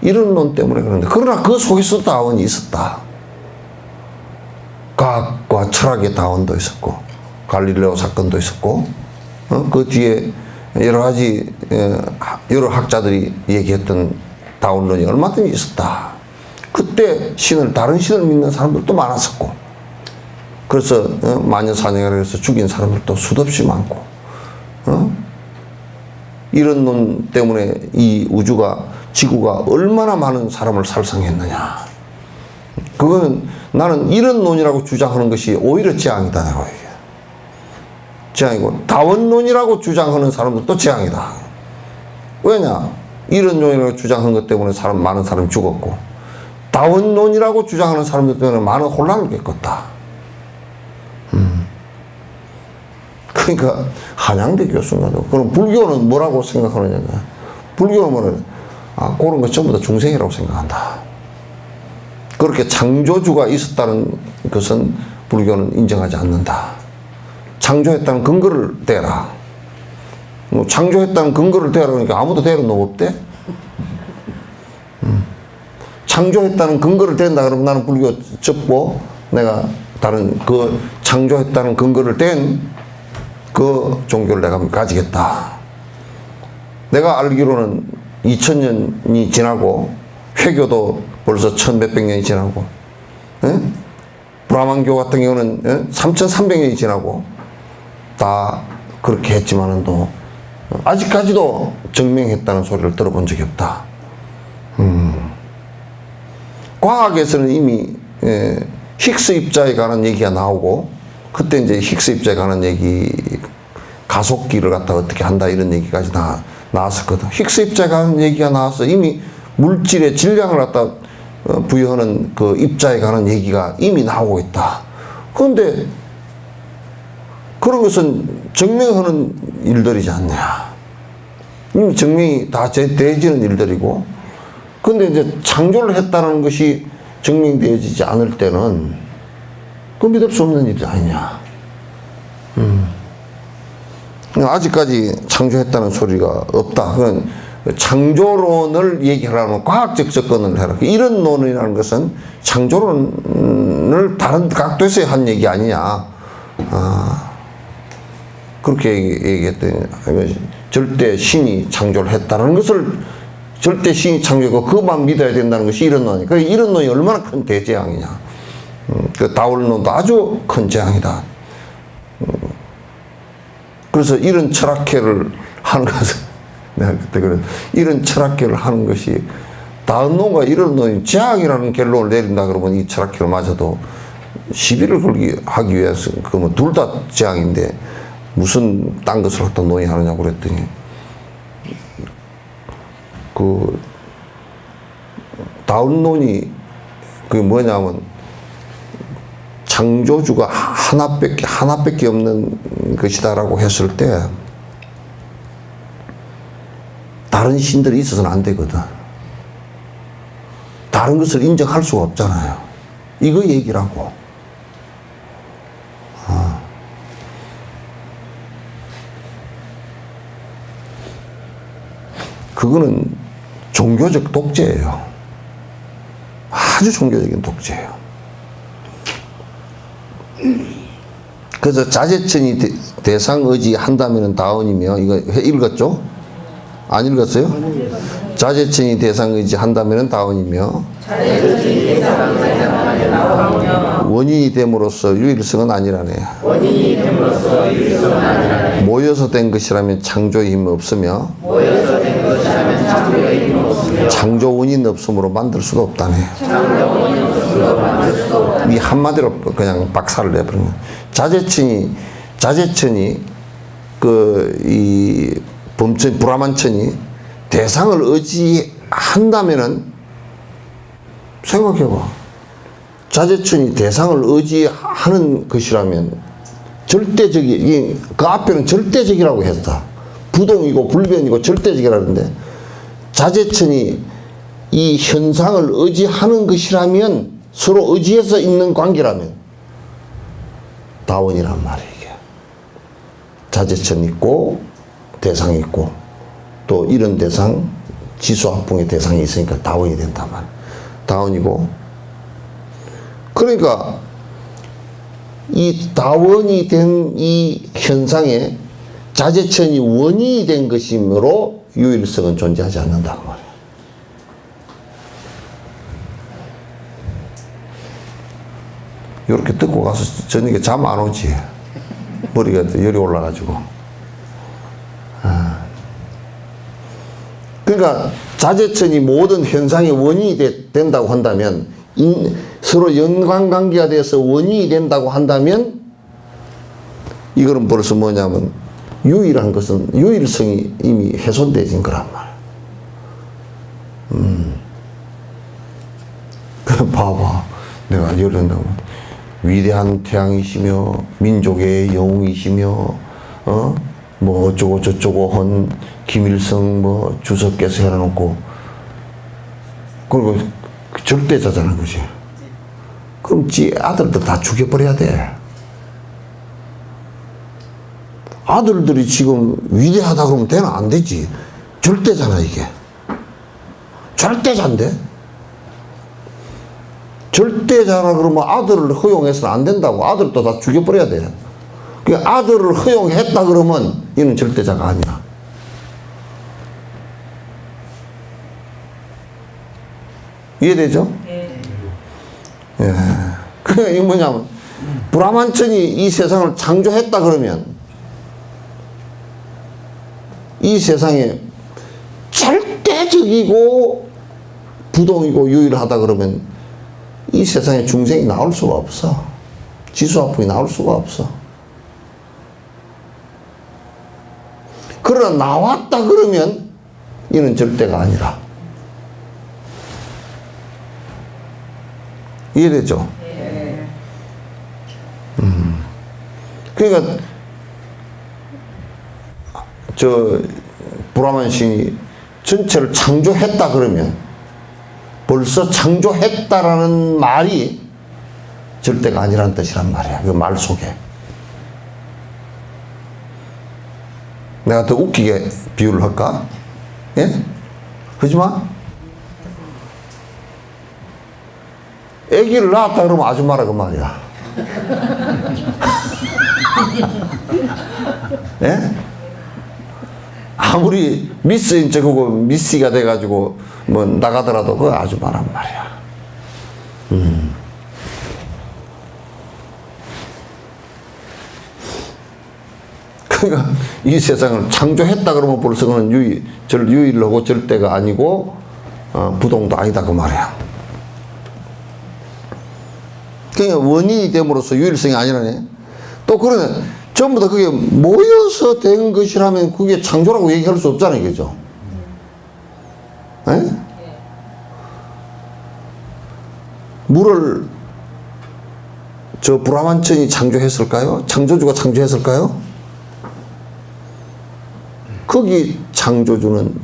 이런 논 때문에 그런데, 그러나 그 속에서도 다원이 있었다. 과학과 철학의 다원도 있었고 갈릴레오 사건도 있었고 그 뒤에 여러 가지 여러 학자들이 얘기했던 다원론이 얼마든지 있었다. 그때 다른 신을 믿는 사람들도 많았었고 그래서 마녀사냥을 해서 죽인 사람들도 수도 없이 많고, 이런 놈 때문에 이 우주가, 지구가 얼마나 많은 사람을 살상했느냐. 그거는 나는 이런 논이라고 주장하는 것이 오히려 재앙이다, 내가 얘기해. 재앙이고, 다원론이라고 주장하는 사람들도 재앙이다. 왜냐? 이런 논이라고 주장하는 것 때문에 많은 사람이 죽었고, 다원론이라고 주장하는 사람들 때문에 많은 혼란을 겪었다. 그러니까 한양대 교수가도, 그럼 불교는 뭐라고 생각하느냐? 불교는 뭐냐면, 그런 거 전부 다 중생이라고 생각한다. 그렇게 창조주가 있었다는 것은 불교는 인정하지 않는다. 창조했다는 근거를 대라. 창조했다는 근거를 대라 그러니까 아무도 대는 놈 없대? 창조했다는 근거를 댄다 그러면 나는 불교 접고 내가 다른 그 창조했다는 근거를 댄 그 종교를 내가 가지겠다. 내가 알기로는 2000년이 지나고 회교도 벌써 1100몇 년이 지나고, 브라만교 같은 경우는 3300년이 지나고 다 그렇게 했지만은 또 아직까지도 증명했다는 소리를 들어본 적이 없다. 과학에서는 이미 힉스 입자에 관한 얘기가 나오고, 그때 이제 힉스 입자에 관한 얘기, 가속기를 갖다 어떻게 한다 이런 얘기까지 나왔었거든. 힉스 입자에 관한 얘기가 나와서 이미 물질의 질량을 갖다 부여하는 그 입자에 관한 얘기가 이미 나오고 있다. 그런데 그런 것은 증명하는 일들이지 않냐. 이미 증명이 다 되어지는 일들이고, 근데 이제 창조를 했다는 것이 증명되어지지 않을 때는 그 믿을 수 없는 일이 아니냐. 아직까지 창조했다는 소리가 없다. 그건 창조론을 얘기하려면 과학적 접근을 해라. 이런 논이라는 것은 창조론을 다른 각도에서 한 얘기 아니냐. 그렇게 얘기했더니, 절대 신이 창조를 했다는 것을, 절대 신이 창조했고 그것만 믿어야 된다는 것이 이런 논이. 그러니까 이런 논이 얼마나 큰 대재앙이냐. 그 다울론도 아주 큰 재앙이다. 그래서 이런 철학회를 하는 것은, 내가 그때 그래, 이런 철학회를 하는 것이, 다른 놈과 이런 놈이 재앙이라는 결론을 내린다 그러면 이 철학회를 마저도 시비를 걸기 하기 위해서, 그러면 둘 다 재앙인데 무슨 딴 것을 갖다 논의하느냐고 그랬더니, 그 다운론이 그게 뭐냐면, 창조주가 하나밖에 없는 것이다라고 했을 때 다른 신들이 있어서는 안 되거든. 다른 것을 인정할 수가 없잖아요. 이거 얘기라고. 그거는 종교적 독재예요. 아주 종교적인 독재예요. 그래서 자재천이 대상의지 한다면은 다원이며, 이거 읽었죠? 안 읽었어요? 자재천이 대상의지 한다면은 다원이며, 원인이 됨으로써 유일성은 아니라네. 모여서 된 것이라면 창조의 힘이 없으며, 창조 원인 없음으로 만들 수도 없다네. 이 한마디로 그냥 박살을 내버리는. 자재천이 이 범천 브라만천이 대상을 의지한다면은, 생각해봐. 자재천이 대상을 의지하는 것이라면 절대적이, 그 앞에는 절대적이라고 했다. 부동이고 불변이고 절대적이라는데, 자재천이 이 현상을 의지하는 것이라면, 서로 의지해서 있는 관계라면 다원이란 말이에요. 이게 자재천 있고 대상이 있고, 또 이런 대상, 지수합풍의 대상이 있으니까 다원이 된단 말이에요. 다원이고, 그러니까 이 다원이 된 이 현상에 자재천이 원인이 된 것이므로 유일성은 존재하지 않는다고 말이에요. 이렇게 듣고 가서 저녁에 잠 안 오지. 머리가 열이 올라가지고. 그러니까 자제천이 모든 현상의 원인이 된다고 한다면, 서로 연관관계가 돼서 원인이 된다고 한다면, 이거는 벌써 뭐냐면 유일한 것은 유일성이 이미 훼손되진 거란 말이야. 그럼 봐봐. 내가 예를 들면 위대한 태양이시며 민족의 영웅이시며 뭐 어쩌고 저쩌고 한 김일성 뭐 주석께서 해놓고, 그리고 절대자잖아, 그지? 그럼 지 아들들 다 죽여버려야 돼. 아들들이 지금 위대하다 그러면 되나? 안 되지. 절대잖아, 이게. 절대자인데? 절대자라 그러면 아들을 허용해서는 안 된다고. 아들도 다 죽여버려야 돼. 그러니까 아들을 허용했다 그러면 이는 절대자가 아니야. 이해되죠? 네. 예. 그러니까 이게 뭐냐면, 브라만천이 이 세상을 창조했다 그러면, 이 세상에 절대적이고 부동이고 유일하다 그러면 이 세상에 중생이 나올 수가 없어. 지수화풍이 나올 수가 없어. 그러나 나왔다 그러면 이는 절대가 아니라. 이해되죠? 네. 그러니까 브라만 신이 전체를 창조했다 그러면 벌써 창조했다라는 말이 절대가 아니라는 뜻이란 말이야. 그 말 속에. 내가 더 웃기게 비유를 할까? 예? 하지 마. 아기를 낳았다 그러면 아줌마라 그 말이야. 예? 아무리 미스인 척하고 미씨가 돼가지고 뭐 나가더라도 그거 아줌마란 말이야. 그러니까 이 세상을 창조했다 그러면 벌써 그는 유일하고 절대가 아니고 부동도 아니다 그 말이야. 그러니까 원인이 됨으로써 유일성이 아니라네. 또 그러네. 전부 다 그게 모여서 된 것이라면 그게 창조라고 얘기할 수 없잖아요, 그죠? 네? 물을 브라만천이 창조했을까요? 창조주가 창조했을까요? 거기 창조주는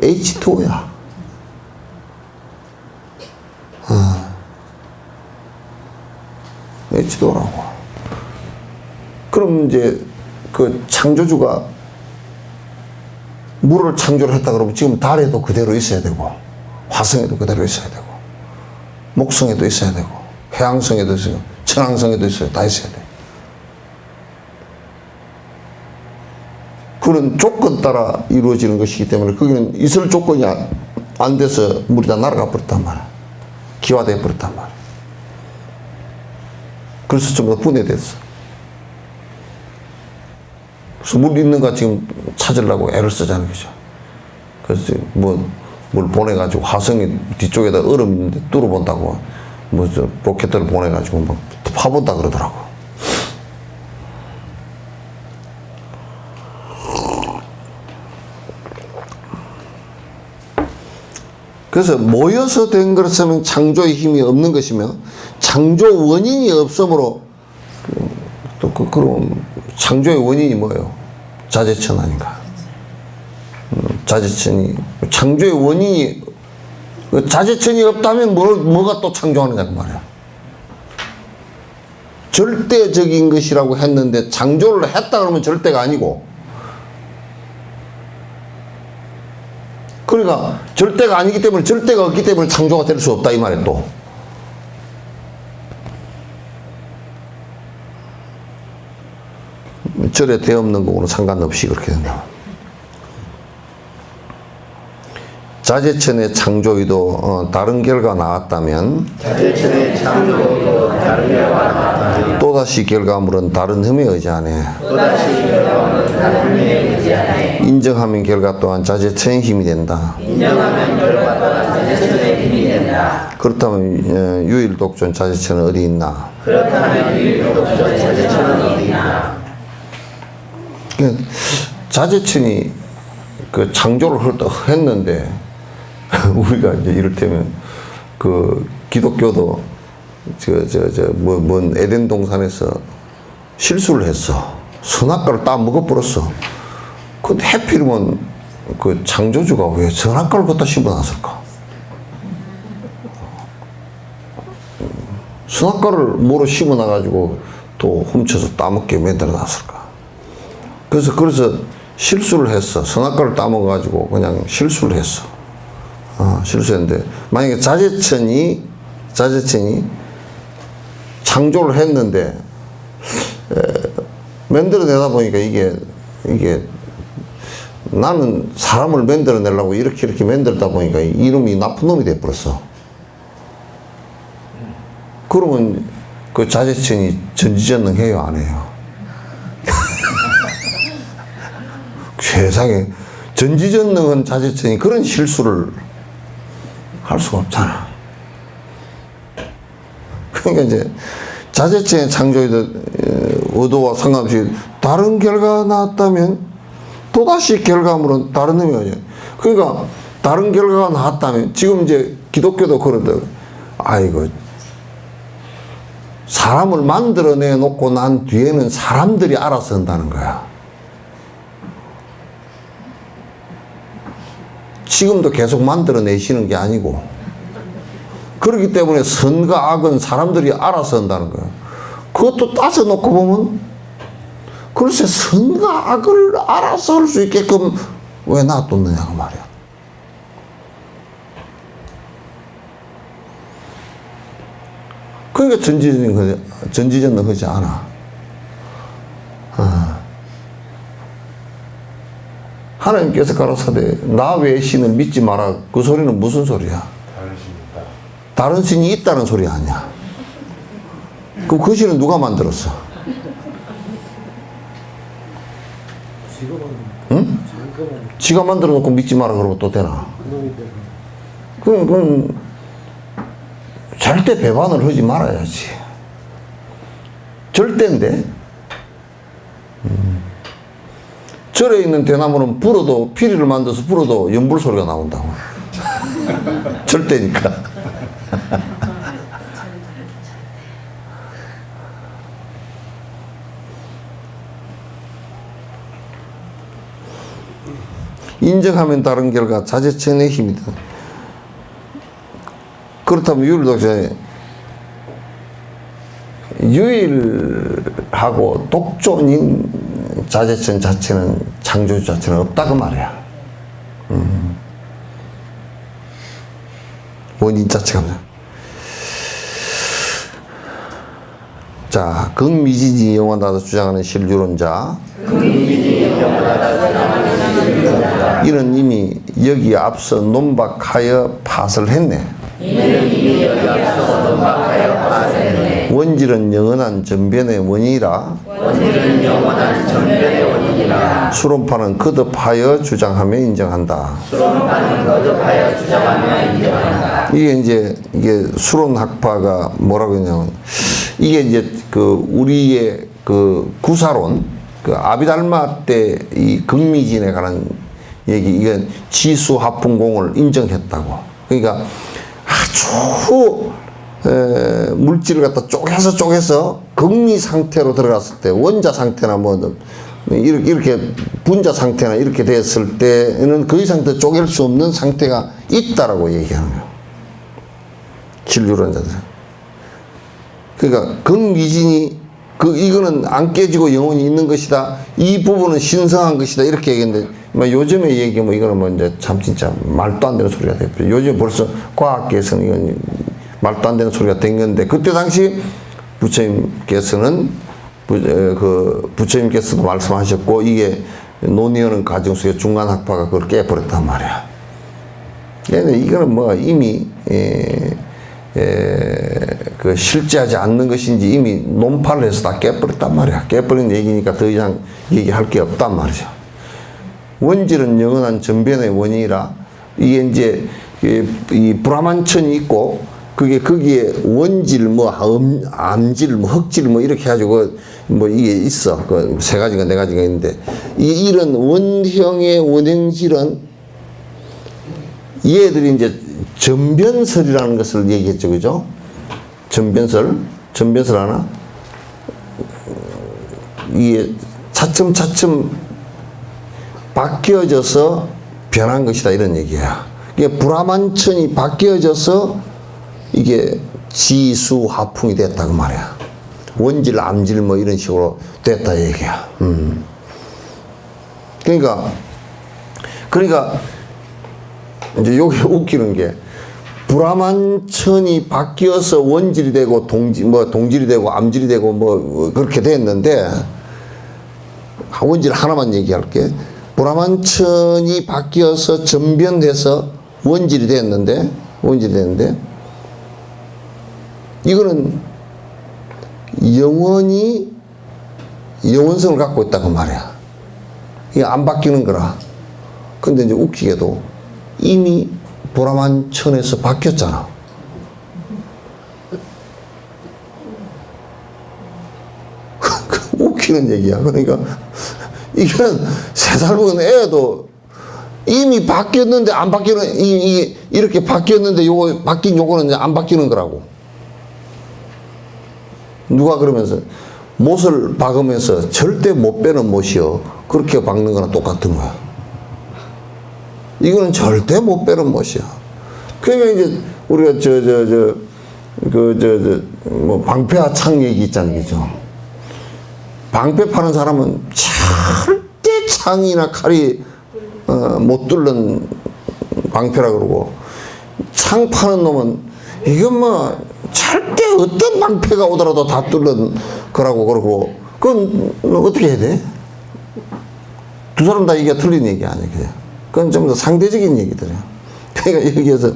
H2O야. H2O라고. 그럼 이제 그 창조주가 물을 창조를 했다 그러면 지금 달에도 그대로 있어야 되고, 화성에도 그대로 있어야 되고, 목성에도 있어야 되고, 해왕성에도 있어요, 천왕성에도 있어요. 다 있어야 돼. 그런 조건 따라 이루어지는 것이기 때문에 거기는 있을 조건이 안 돼서 물이 다 날아가 버렸단 말이야. 기화돼 버렸단 말이야. 그래서 전부 다 분해됐어. 그래서 물 있는 거 지금 찾으려고 애를 쓰자는 거죠. 그래서 물 보내가지고 화성에 뒤쪽에다 얼음 있는데 뚫어본다고 로켓을 보내가지고 막 파본다 그러더라고. 그래서 모여서 된 것은 창조의 힘이 없는 것이며, 창조 원인이 없으므로 또 그럼 창조의 원인이 뭐예요? 자제천 아닌가? 자제천이 창조의 원인이, 자제천이 없다면 뭐가 또 창조하느냐 그 말이야. 절대적인 것이라고 했는데 창조를 했다 그러면 절대가 아니고, 그러니까 절대가 아니기 때문에, 절대가 없기 때문에 창조가 될 수 없다 이 말이야. 또 절에 대없는 거고는 상관없이 그렇게 된다. 자재천의 창조의도 다른 결과가 나왔다면 자재천의 창조도 다른 결과가 나왔다면 또다시 결과물은 다른 흠에 의지하네. 또다시 결과물은 다른 흠에 의지하네. 인정하면 결과 또한 자재천의 힘이 된다. 인정하면 결과 또한 자재천의 힘이 된다. 그렇다면 유일독존 자재천은 어디 있나? 그렇다면 유일독존 자재천은 어디 있나? 그러니까 자재천이 그 창조를 했는데 우리가 이제 이를테면 그 기독교도 뭔 에덴 동산에서 실수를 했어. 선악과를 다 먹어버렸어. 근데 해필이면 그 창조주가 왜 선악과를 갖다 심어놨을까? 선악과를 뭐로 심어놔가지고 또 훔쳐서 따먹게 만들어놨을까? 그래서 실수를 했어. 선악과를 따먹어가지고 그냥 실수를 했어. 실수했는데 만약에 자재천이 창조를 했는데 만들어내다 보니까 이게 나는 사람을 만들어내려고 이렇게 만들다 보니까 이놈이 나쁜 놈이 돼버렸어. 그러면 그 자재천이 전지전능해요, 안 해요? 세상에 전지전능한 자재천이 그런 실수를 할 수가 없잖아. 그러니까 이제 자재천의 창조의 의도와 상관없이 다른 결과가 나왔다면 또다시 결과물은 다른 의미가. 그러니까 다른 결과가 나왔다면 지금 이제 기독교도 그러더라고요. 아이고, 사람을 만들어내 놓고 난 뒤에는 사람들이 알아서 한다는 거야. 지금도 계속 만들어내시는 게 아니고, 그렇기 때문에 선과 악은 사람들이 알아서 한다는 거예요. 그것도 따져놓고 보면 글쎄 선과 악을 알아서 할 수 있게끔 왜 놔뒀느냐고 말이야. 그러니까 전지전능하지 않아. 하나님께서 가라사대 나 외의 신을 믿지 마라. 그 소리는 무슨 소리야? 다른 신이 있다는 소리 아니야. 그럼 그 신은 누가 만들었어? 응? 지가 만들어 놓고 믿지 마라 그러면 또 되나? 그건 절대 배반을 하지 말아야지. 절대인데. 절에 있는 대나무는 불어도, 피리를 만들어서 불어도 연불 소리가 나온다고. 절대니까. 인정하면 다른 결과 자재천의 힘이다. 그렇다면 유일독존에 유일하고 독존인 자재천 자체는 창조주 자체는 없다 그 말이야. 원인 자체가 없다. 자, 극미진이 영원하다 주장하는 신유론자, 이는 이미 여기 앞서 논박하여 파설을 했네. 원질은 영원한 전변의 원인이라 수론파는 거듭하여 주장하며 인정한다. 이게 수론학파가 뭐라고 했냐면, 이게 이제 그 우리의 그 구사론, 그 아비달마 때 이 극미진에 관한 얘기, 이건 지수합분공을 인정했다고. 그러니까 아주 물질을 갖다 쪼개서 극미 상태로 들어갔을 때, 원자 상태나 뭐 이렇게 분자 상태나 이렇게 됐을 때는 그 이상 더 쪼갤 수 없는 상태가 있다라고 얘기하는 거예요. 진류론자들. 그러니까 극미진이 이거는 안 깨지고 영원히 있는 것이다. 이 부분은 신성한 것이다. 이렇게 얘기했는데, 요즘에 얘기하면 이거는 뭐 이제 참 진짜 말도 안 되는 소리가 됐죠. 요즘 벌써 과학계에서는 이건 말도 안 되는 소리가 된 건데, 그때 당시 부처님께서는 부처님께서도 말씀하셨고, 이게 논의하는 과정 속에 중간학파가 그걸 깨버렸단 말이야. 네네, 이거는 뭐 이미 그 실제하지 않는 것인지 이미 논파를 해서 다 깨버렸단 말이야. 깨버린 얘기니까 더 이상 얘기할 게 없단 말이죠. 원질은 영원한 전변의 원인이라 이게 이제 이 브라만천이 있고 그게 거기에 원질 뭐 암질 뭐 흑질 뭐 이렇게 해가지고 뭐 이게 있어. 그 세 가지가 네 가지가 있는데 이런 원형의 원형질은 얘들이 이제 전변설이라는 것을 얘기했죠, 그죠? 전변설 하나? 이게 차츰차츰 바뀌어져서 변한 것이다, 이런 얘기야. 이게 불화만천이 바뀌어져서 이게 지수 화풍이 됐다, 그 말이야. 원질, 암질 뭐 이런 식으로 됐다, 얘기야. 그러니까, 이제 요게 웃기는 게, 불화만천이 바뀌어서 원질이 되고 동질이 되고 암질이 되고 뭐 그렇게 됐는데, 원질 하나만 얘기할게. 불화만천이 바뀌어서 전변돼서 원질이 됐는데 이거는 영원히 영원성을 갖고 있다 그 말이야. 이게 안 바뀌는 거라. 근데 이제 웃기게도 이미 불화만천에서 바뀌었잖아. 웃기는 얘기야. 그러니까 이거는 3살 먹은 애도 이미 바뀌었는데 안 바뀌는, 이렇게 바뀌었는데 요거 바뀐 요거는 이제 안 바뀌는 거라고. 누가 그러면서 못을 박으면서 절대 못 빼는 못이요, 그렇게 박는 거나 똑같은 거야. 이거는 절대 못 빼는 못이야. 그러니까 이제 우리가 뭐 방패와 창 얘기 있잖아요, 그죠? 방패 파는 사람은 절대 창이나 칼이 못 뚫는 방패라 그러고, 창 파는 놈은 이건 뭐 절대 어떤 방패가 오더라도 다 뚫는 거라고 그러고, 그건 어떻게 해야 돼? 두 사람 다 이게 틀린 얘기 아니야, 그냥. 그건 좀 더 상대적인 얘기들이야. 그러니까 여기에서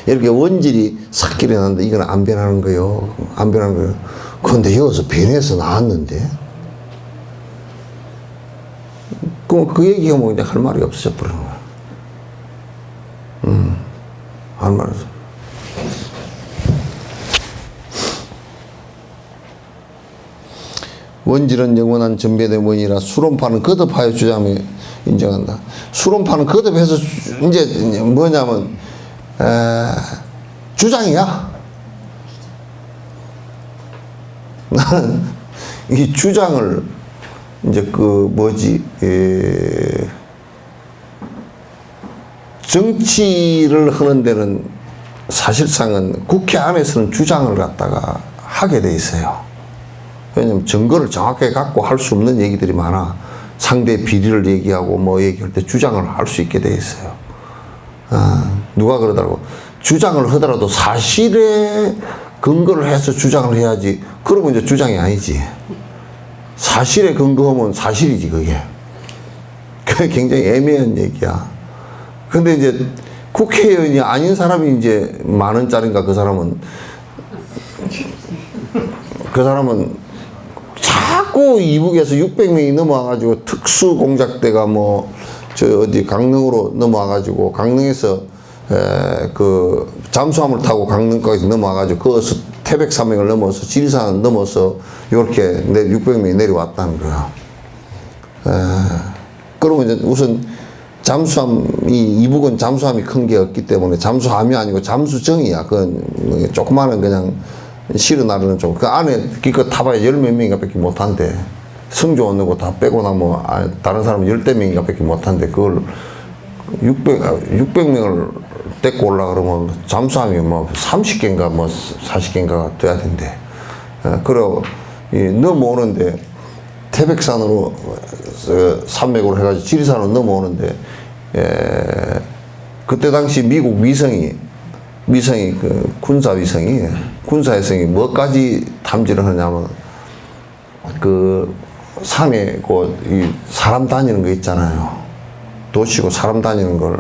이렇게 원질이 삭기를 났는데 이건 안 변하는 거요. 안 변하는 거요. 그런데 여기서 변해서 나왔는데, 그럼 그 얘기가 뭐 이제 할 말이 없어져 버리는 거야. 할 말이 없어. 원질은 영원한 전변의 원이라 수론파는 거듭하여 주장하며 인정한다. 수론파는 거듭해서 이제 뭐냐면 주장이야. 나는 이 주장을 이제 정치를 하는 데는 사실상은 국회 안에서는 주장을 갖다가 하게 돼 있어요. 왜냐면 증거를 정확하게 갖고 할 수 없는 얘기들이 많아. 상대 비리를 얘기하고 뭐 얘기할 때 주장을 할 수 있게 돼 있어요. 누가 그러더라고. 주장을 하더라도 사실에 근거를 해서 주장을 해야지. 그러면 이제 주장이 아니지. 사실에 근거하면 사실이지, 그게. 그게 굉장히 애매한 얘기야. 근데 이제 국회의원이 아닌 사람이 이제 10,000원짜리인가 그 사람은 자꾸 이북에서 600명이 넘어와가지고 특수공작대가 어디 강릉으로 넘어와가지고 강릉에서 그 잠수함을 타고 강릉까지 넘어와가지고 거기서 태백산맥을 넘어서 지리산을 넘어서 이렇게 600명이 내려왔다는 거야. 그러면 이제 우선 이북은 잠수함이 큰 게 없기 때문에 잠수함이 아니고 잠수정이야. 그건 조그마한 그냥 실어 나르는 쪽. 그 안에 기껏 타봐야 10몇 명인가 밖에 못 한대. 성조 얻는 다 빼고 나면 다른 사람은 10대 명인가 밖에 못 한대. 그걸 600명을 데리고 올라 그러면 잠수함이 30개인가 40개인가 돼야 된대. 그리고 넘어오는데 태백산으로 산맥으로 해가지고 지리산으로 넘어오는데 그때 당시 미국 위성이 그 군사위성이 뭐까지 탐지를 하냐면 그 산에 이 사람 다니는 거 있잖아요. 도시고 사람 다니는 걸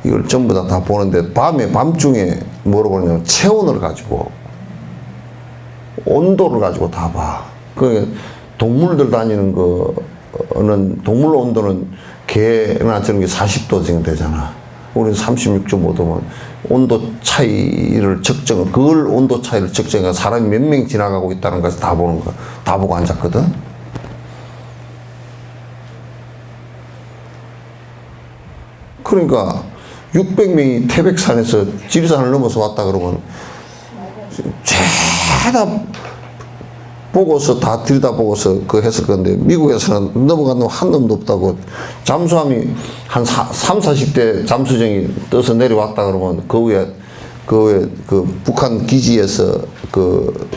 이걸 전부 다 보는데 밤중에 뭐로 보냐면 체온을 가지고 온도를 가지고 다 봐. 그 동물들 다니는 거는 동물 온도는 개나 저런 게 40도 정도 되잖아. 우리는 36.5도면 온도 차이를 그걸 온도 차이를 측정해 사람이 몇 명 지나가고 있다는 것을 다 보는 거, 다 보고 앉았거든. 그러니까 600명이 태백산에서 지리산을 넘어서 왔다 그러면 죄다 보고서 다 들여다보고서 했을 건데 미국에서는 넘어간 놈 한 놈도 없다고 잠수함이 한 40대 잠수정이 떠서 내려왔다 그러면 그 위에 북한 기지에서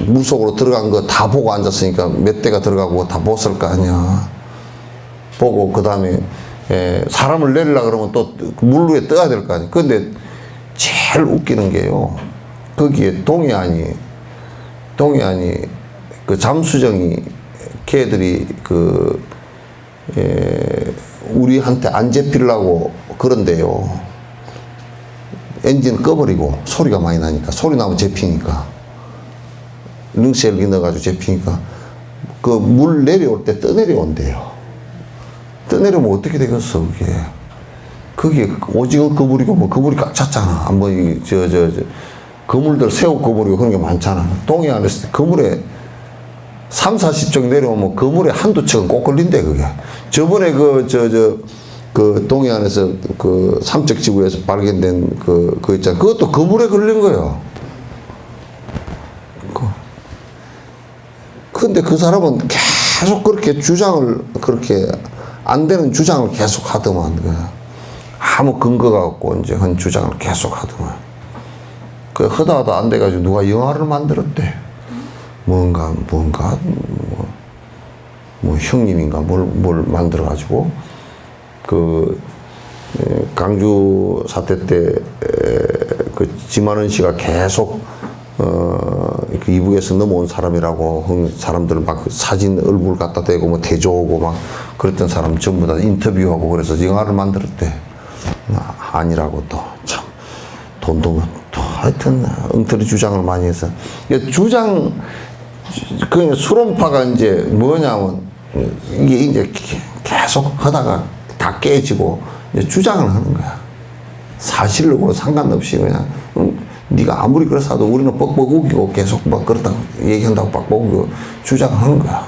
물속으로 들어간 거 다 보고 앉았으니까 몇 대가 들어가고 다 봤을 거 아니야. 보고 그 다음에 사람을 내리려고 그러면 또 물 위에 떠야 될 거 아니야. 근데 제일 웃기는 게요. 거기에 동해안이 그 잠수정이 걔들이 우리한테 안 잡히려고 그런데요. 엔진 꺼버리고 소리가 많이 나니까 소리 나면 잡히니까 링셀기 넣어가지고 잡히니까 그 물 내려올 때 떠내려온대요. 떠내려오면 어떻게 되겠어 그게 오징어 거물이고 뭐 거물이 꽉 찼잖아. 뭐 거물들 새우 거물이고 그런 게 많잖아. 동해안에서 거물에 30-40쪽 내려오면 거물에 한두 척은 꼭 걸린대 그게. 저번에 그 동해안에서 그 삼척지구에서 발견된 그 있잖아. 그것도 거물에 걸린 거예요. 근데 그 사람은 계속 그렇게 그렇게 안 되는 주장을 계속 하더만. 아무 근거가 없고 이제 한 주장을 계속 하더만. 하다 안 돼가지고 누가 영화를 만들었대. 뭔가 형님인가 뭘 만들어가지고 강주 사태 때 지만원 씨가 계속 이북에서 넘어온 사람이라고 사람들 막 사진 얼굴 갖다 대고 뭐 대조하고 막 그랬던 사람 전부 다 인터뷰하고 그래서 영화를 만들었대. 아니라고 또 참 돈도 또 하여튼 엉터리 주장을 많이 해서 그 수론파가 이제 뭐냐면 이게 이제 계속 하다가 다 깨지고 이제 주장을 하는 거야. 사실로 상관없이 그냥 네가 아무리 그랬어도 우리는 뻑뻑 우기고 계속 막 그렇다고 얘기한다고 뻑뻑 우기고 주장하는 거야.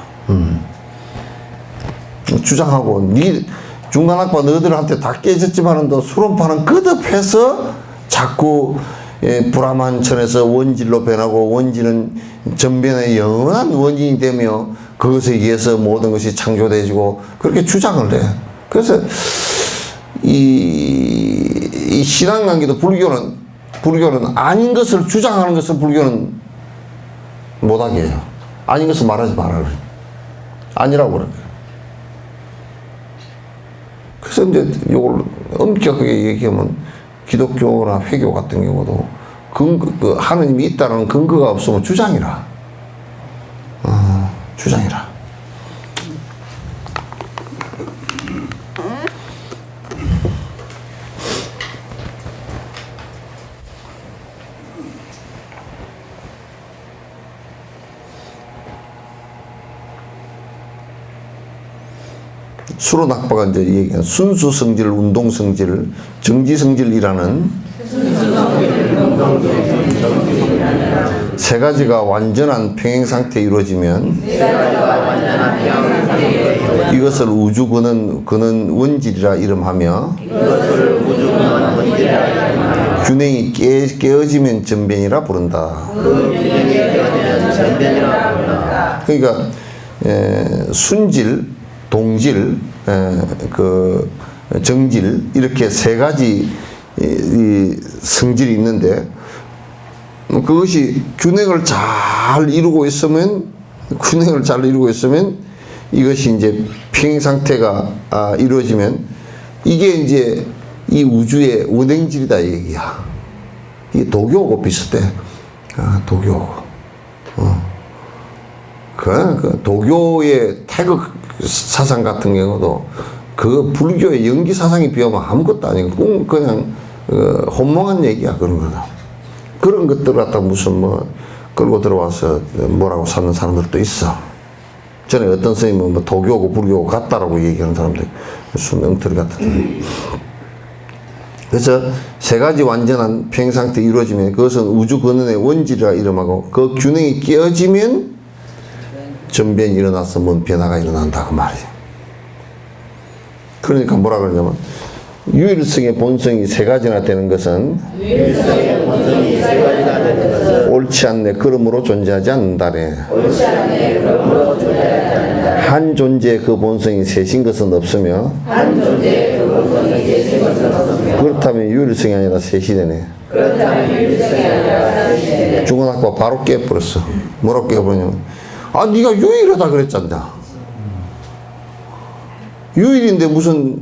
주장하고 네 중간학파 너희들한테 다 깨졌지만은 또 수론파는 거듭해서 자꾸 불암한천에서 원질로 변하고 원질은 전변의 영원한 원인이 되며 그것에 의해서 모든 것이 창조되어지고 그렇게 주장을 해. 그래서 이 신앙관계도 불교는 아닌 것을 주장하는 것을 불교는 못하게 해요. 아닌 것을 말하지 말아요. 아니라고 그래요. 그래서 이제 이걸 엄격하게 얘기하면 기독교나 회교 같은 경우도 하느님이 있다는 근거가 없으면 주장이라. 주장이라. 수로낙파가 이제 얘기한 순수성질, 운동성질, 정지성질이라는 세 가지가 완전한 평행상태에 이루어지면 이것을 우주 근원 원질이라 이름하며 균형이 깨어지면 전변이라 부른다. 그러니까 순질, 동질, 정질 이렇게 세 가지 이 성질이 있는데 그것이 균형을 잘 이루고 있으면 이것이 이제 평행 상태가 이루어지면 이게 이제 이 우주의 운행질이다 이 얘기야. 이게 도교하고 비슷해. 도교하고. 그 도교의 태극 사상 같은 경우도 그 불교의 연기 사상에 비하면 아무것도 아니고 그냥 혼몽한 얘기야, 그런 거다. 그런 것들 갖다 무슨 뭐 끌고 들어와서 뭐라고 사는 사람들도 있어. 전에 어떤 선생님은 뭐 도교고 불교고 같다라고 얘기하는 사람들 무슨 엉터리 같은. 그래서 세 가지 완전한 평행 상태 이루어지면 그것은 우주 근원의 원질이라 이름하고 그 균형이 깨어지면 전변이 일어나서 뭔 변화가 일어난다 그 말이에요. 그러니까 뭐라 그러냐면 유일성의 본성이 세 가지나 되는 것은 옳지 않네 그러므로 존재하지 않는다래. 한 존재의 그 본성이 셋인 것은 없으며 그렇다면 유일성이 아니라 셋이 되네. 중원학과 바로 깨버렸어. 뭐라고 깨버렸냐면 네가 유일하다 그랬잖아. 유일인데 무슨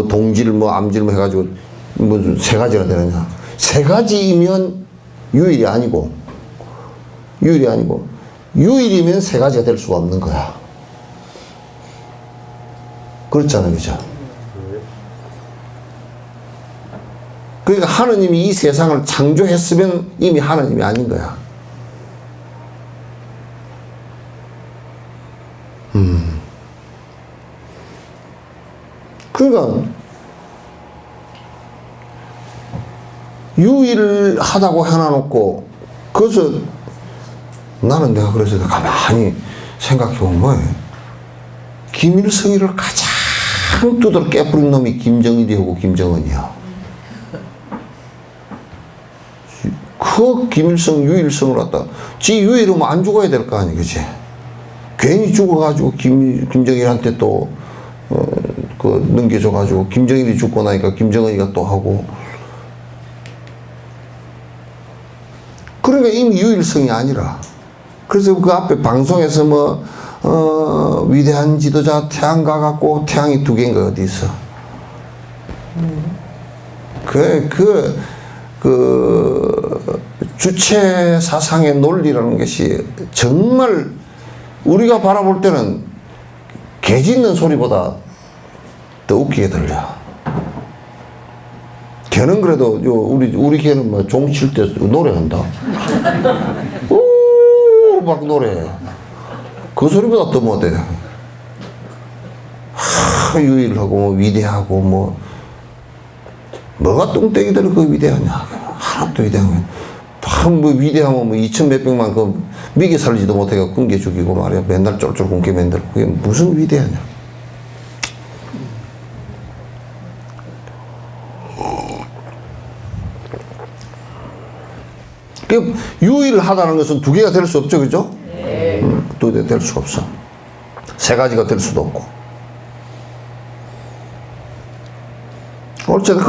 동질 암질 해가지고 무슨 세 가지가 되느냐. 세 가지이면 유일이 아니고 유일이면 세 가지가 될 수가 없는 거야. 그렇잖아요, 그죠? 그러니까 하느님이 이 세상을 창조했으면 이미 하느님이 아닌 거야. 그러니까 유일하다고 해놔놓고 그래서 나는 내가 그래서 가만히 생각해보면 뭐예요? 김일성이를 가장 두드러 깨뿌린 놈이 김정일이고 김정은이야. 그 김일성 유일성을 갖다 지 유일이면 안 죽어야 될 거 아니야, 그치? 괜히 죽어가지고 김정일한테 또 넘겨줘가지고 김정일이 죽고 나니까 김정은이가 또 하고. 그러니까 이미 유일성이 아니라. 그래서 그 앞에 방송에서 위대한 지도자 태양 가갖고 태양이 두 개인가 어디 있어. 주체 사상의 논리라는 것이 정말 우리가 바라볼 때는 개 짖는 소리보다 더 웃기게 들려. 걔는 그래도 우리 걔는 뭐 종 칠 때 노래한다. 우 막 노래해. 그 소리보다 더 못해. 유일하고 위대하고 뭐가 뚱땡이들 그 위대하냐. 하나도 위대하면 위대하면 2천 몇백만 미개 살지도 못해가 굶겨 죽이고 말이야. 맨날 쫄쫄 굶게 만들고 그게 무슨 위대하냐. 유일하다는 것은 두 개가 될 수 없죠, 그죠? 네. 두 개 될 수가 없어. 세 가지가 될 수도 없고. 어쨌든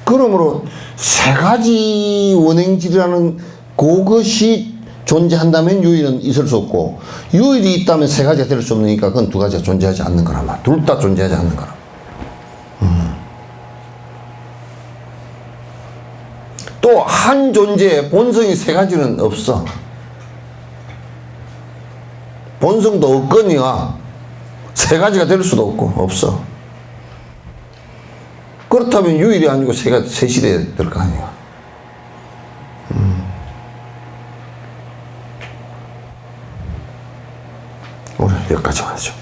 그러므로 세 가지 원행질이라는 그것이 존재한다면 유일은 있을 수 없고, 유일이 있다면 세 가지가 될 수 없으니까 그건 두 가지가 존재하지 않는 거란 말이야. 둘 다 존재하지 않는 거란. 또 한 존재의 본성이 세 가지는 없어. 본성도 없거니와 세 가지가 될 수도 없고 없어. 그렇다면 유일이 아니고 셋이 돼야 될 거 아니야. 오늘 여기까지 하죠.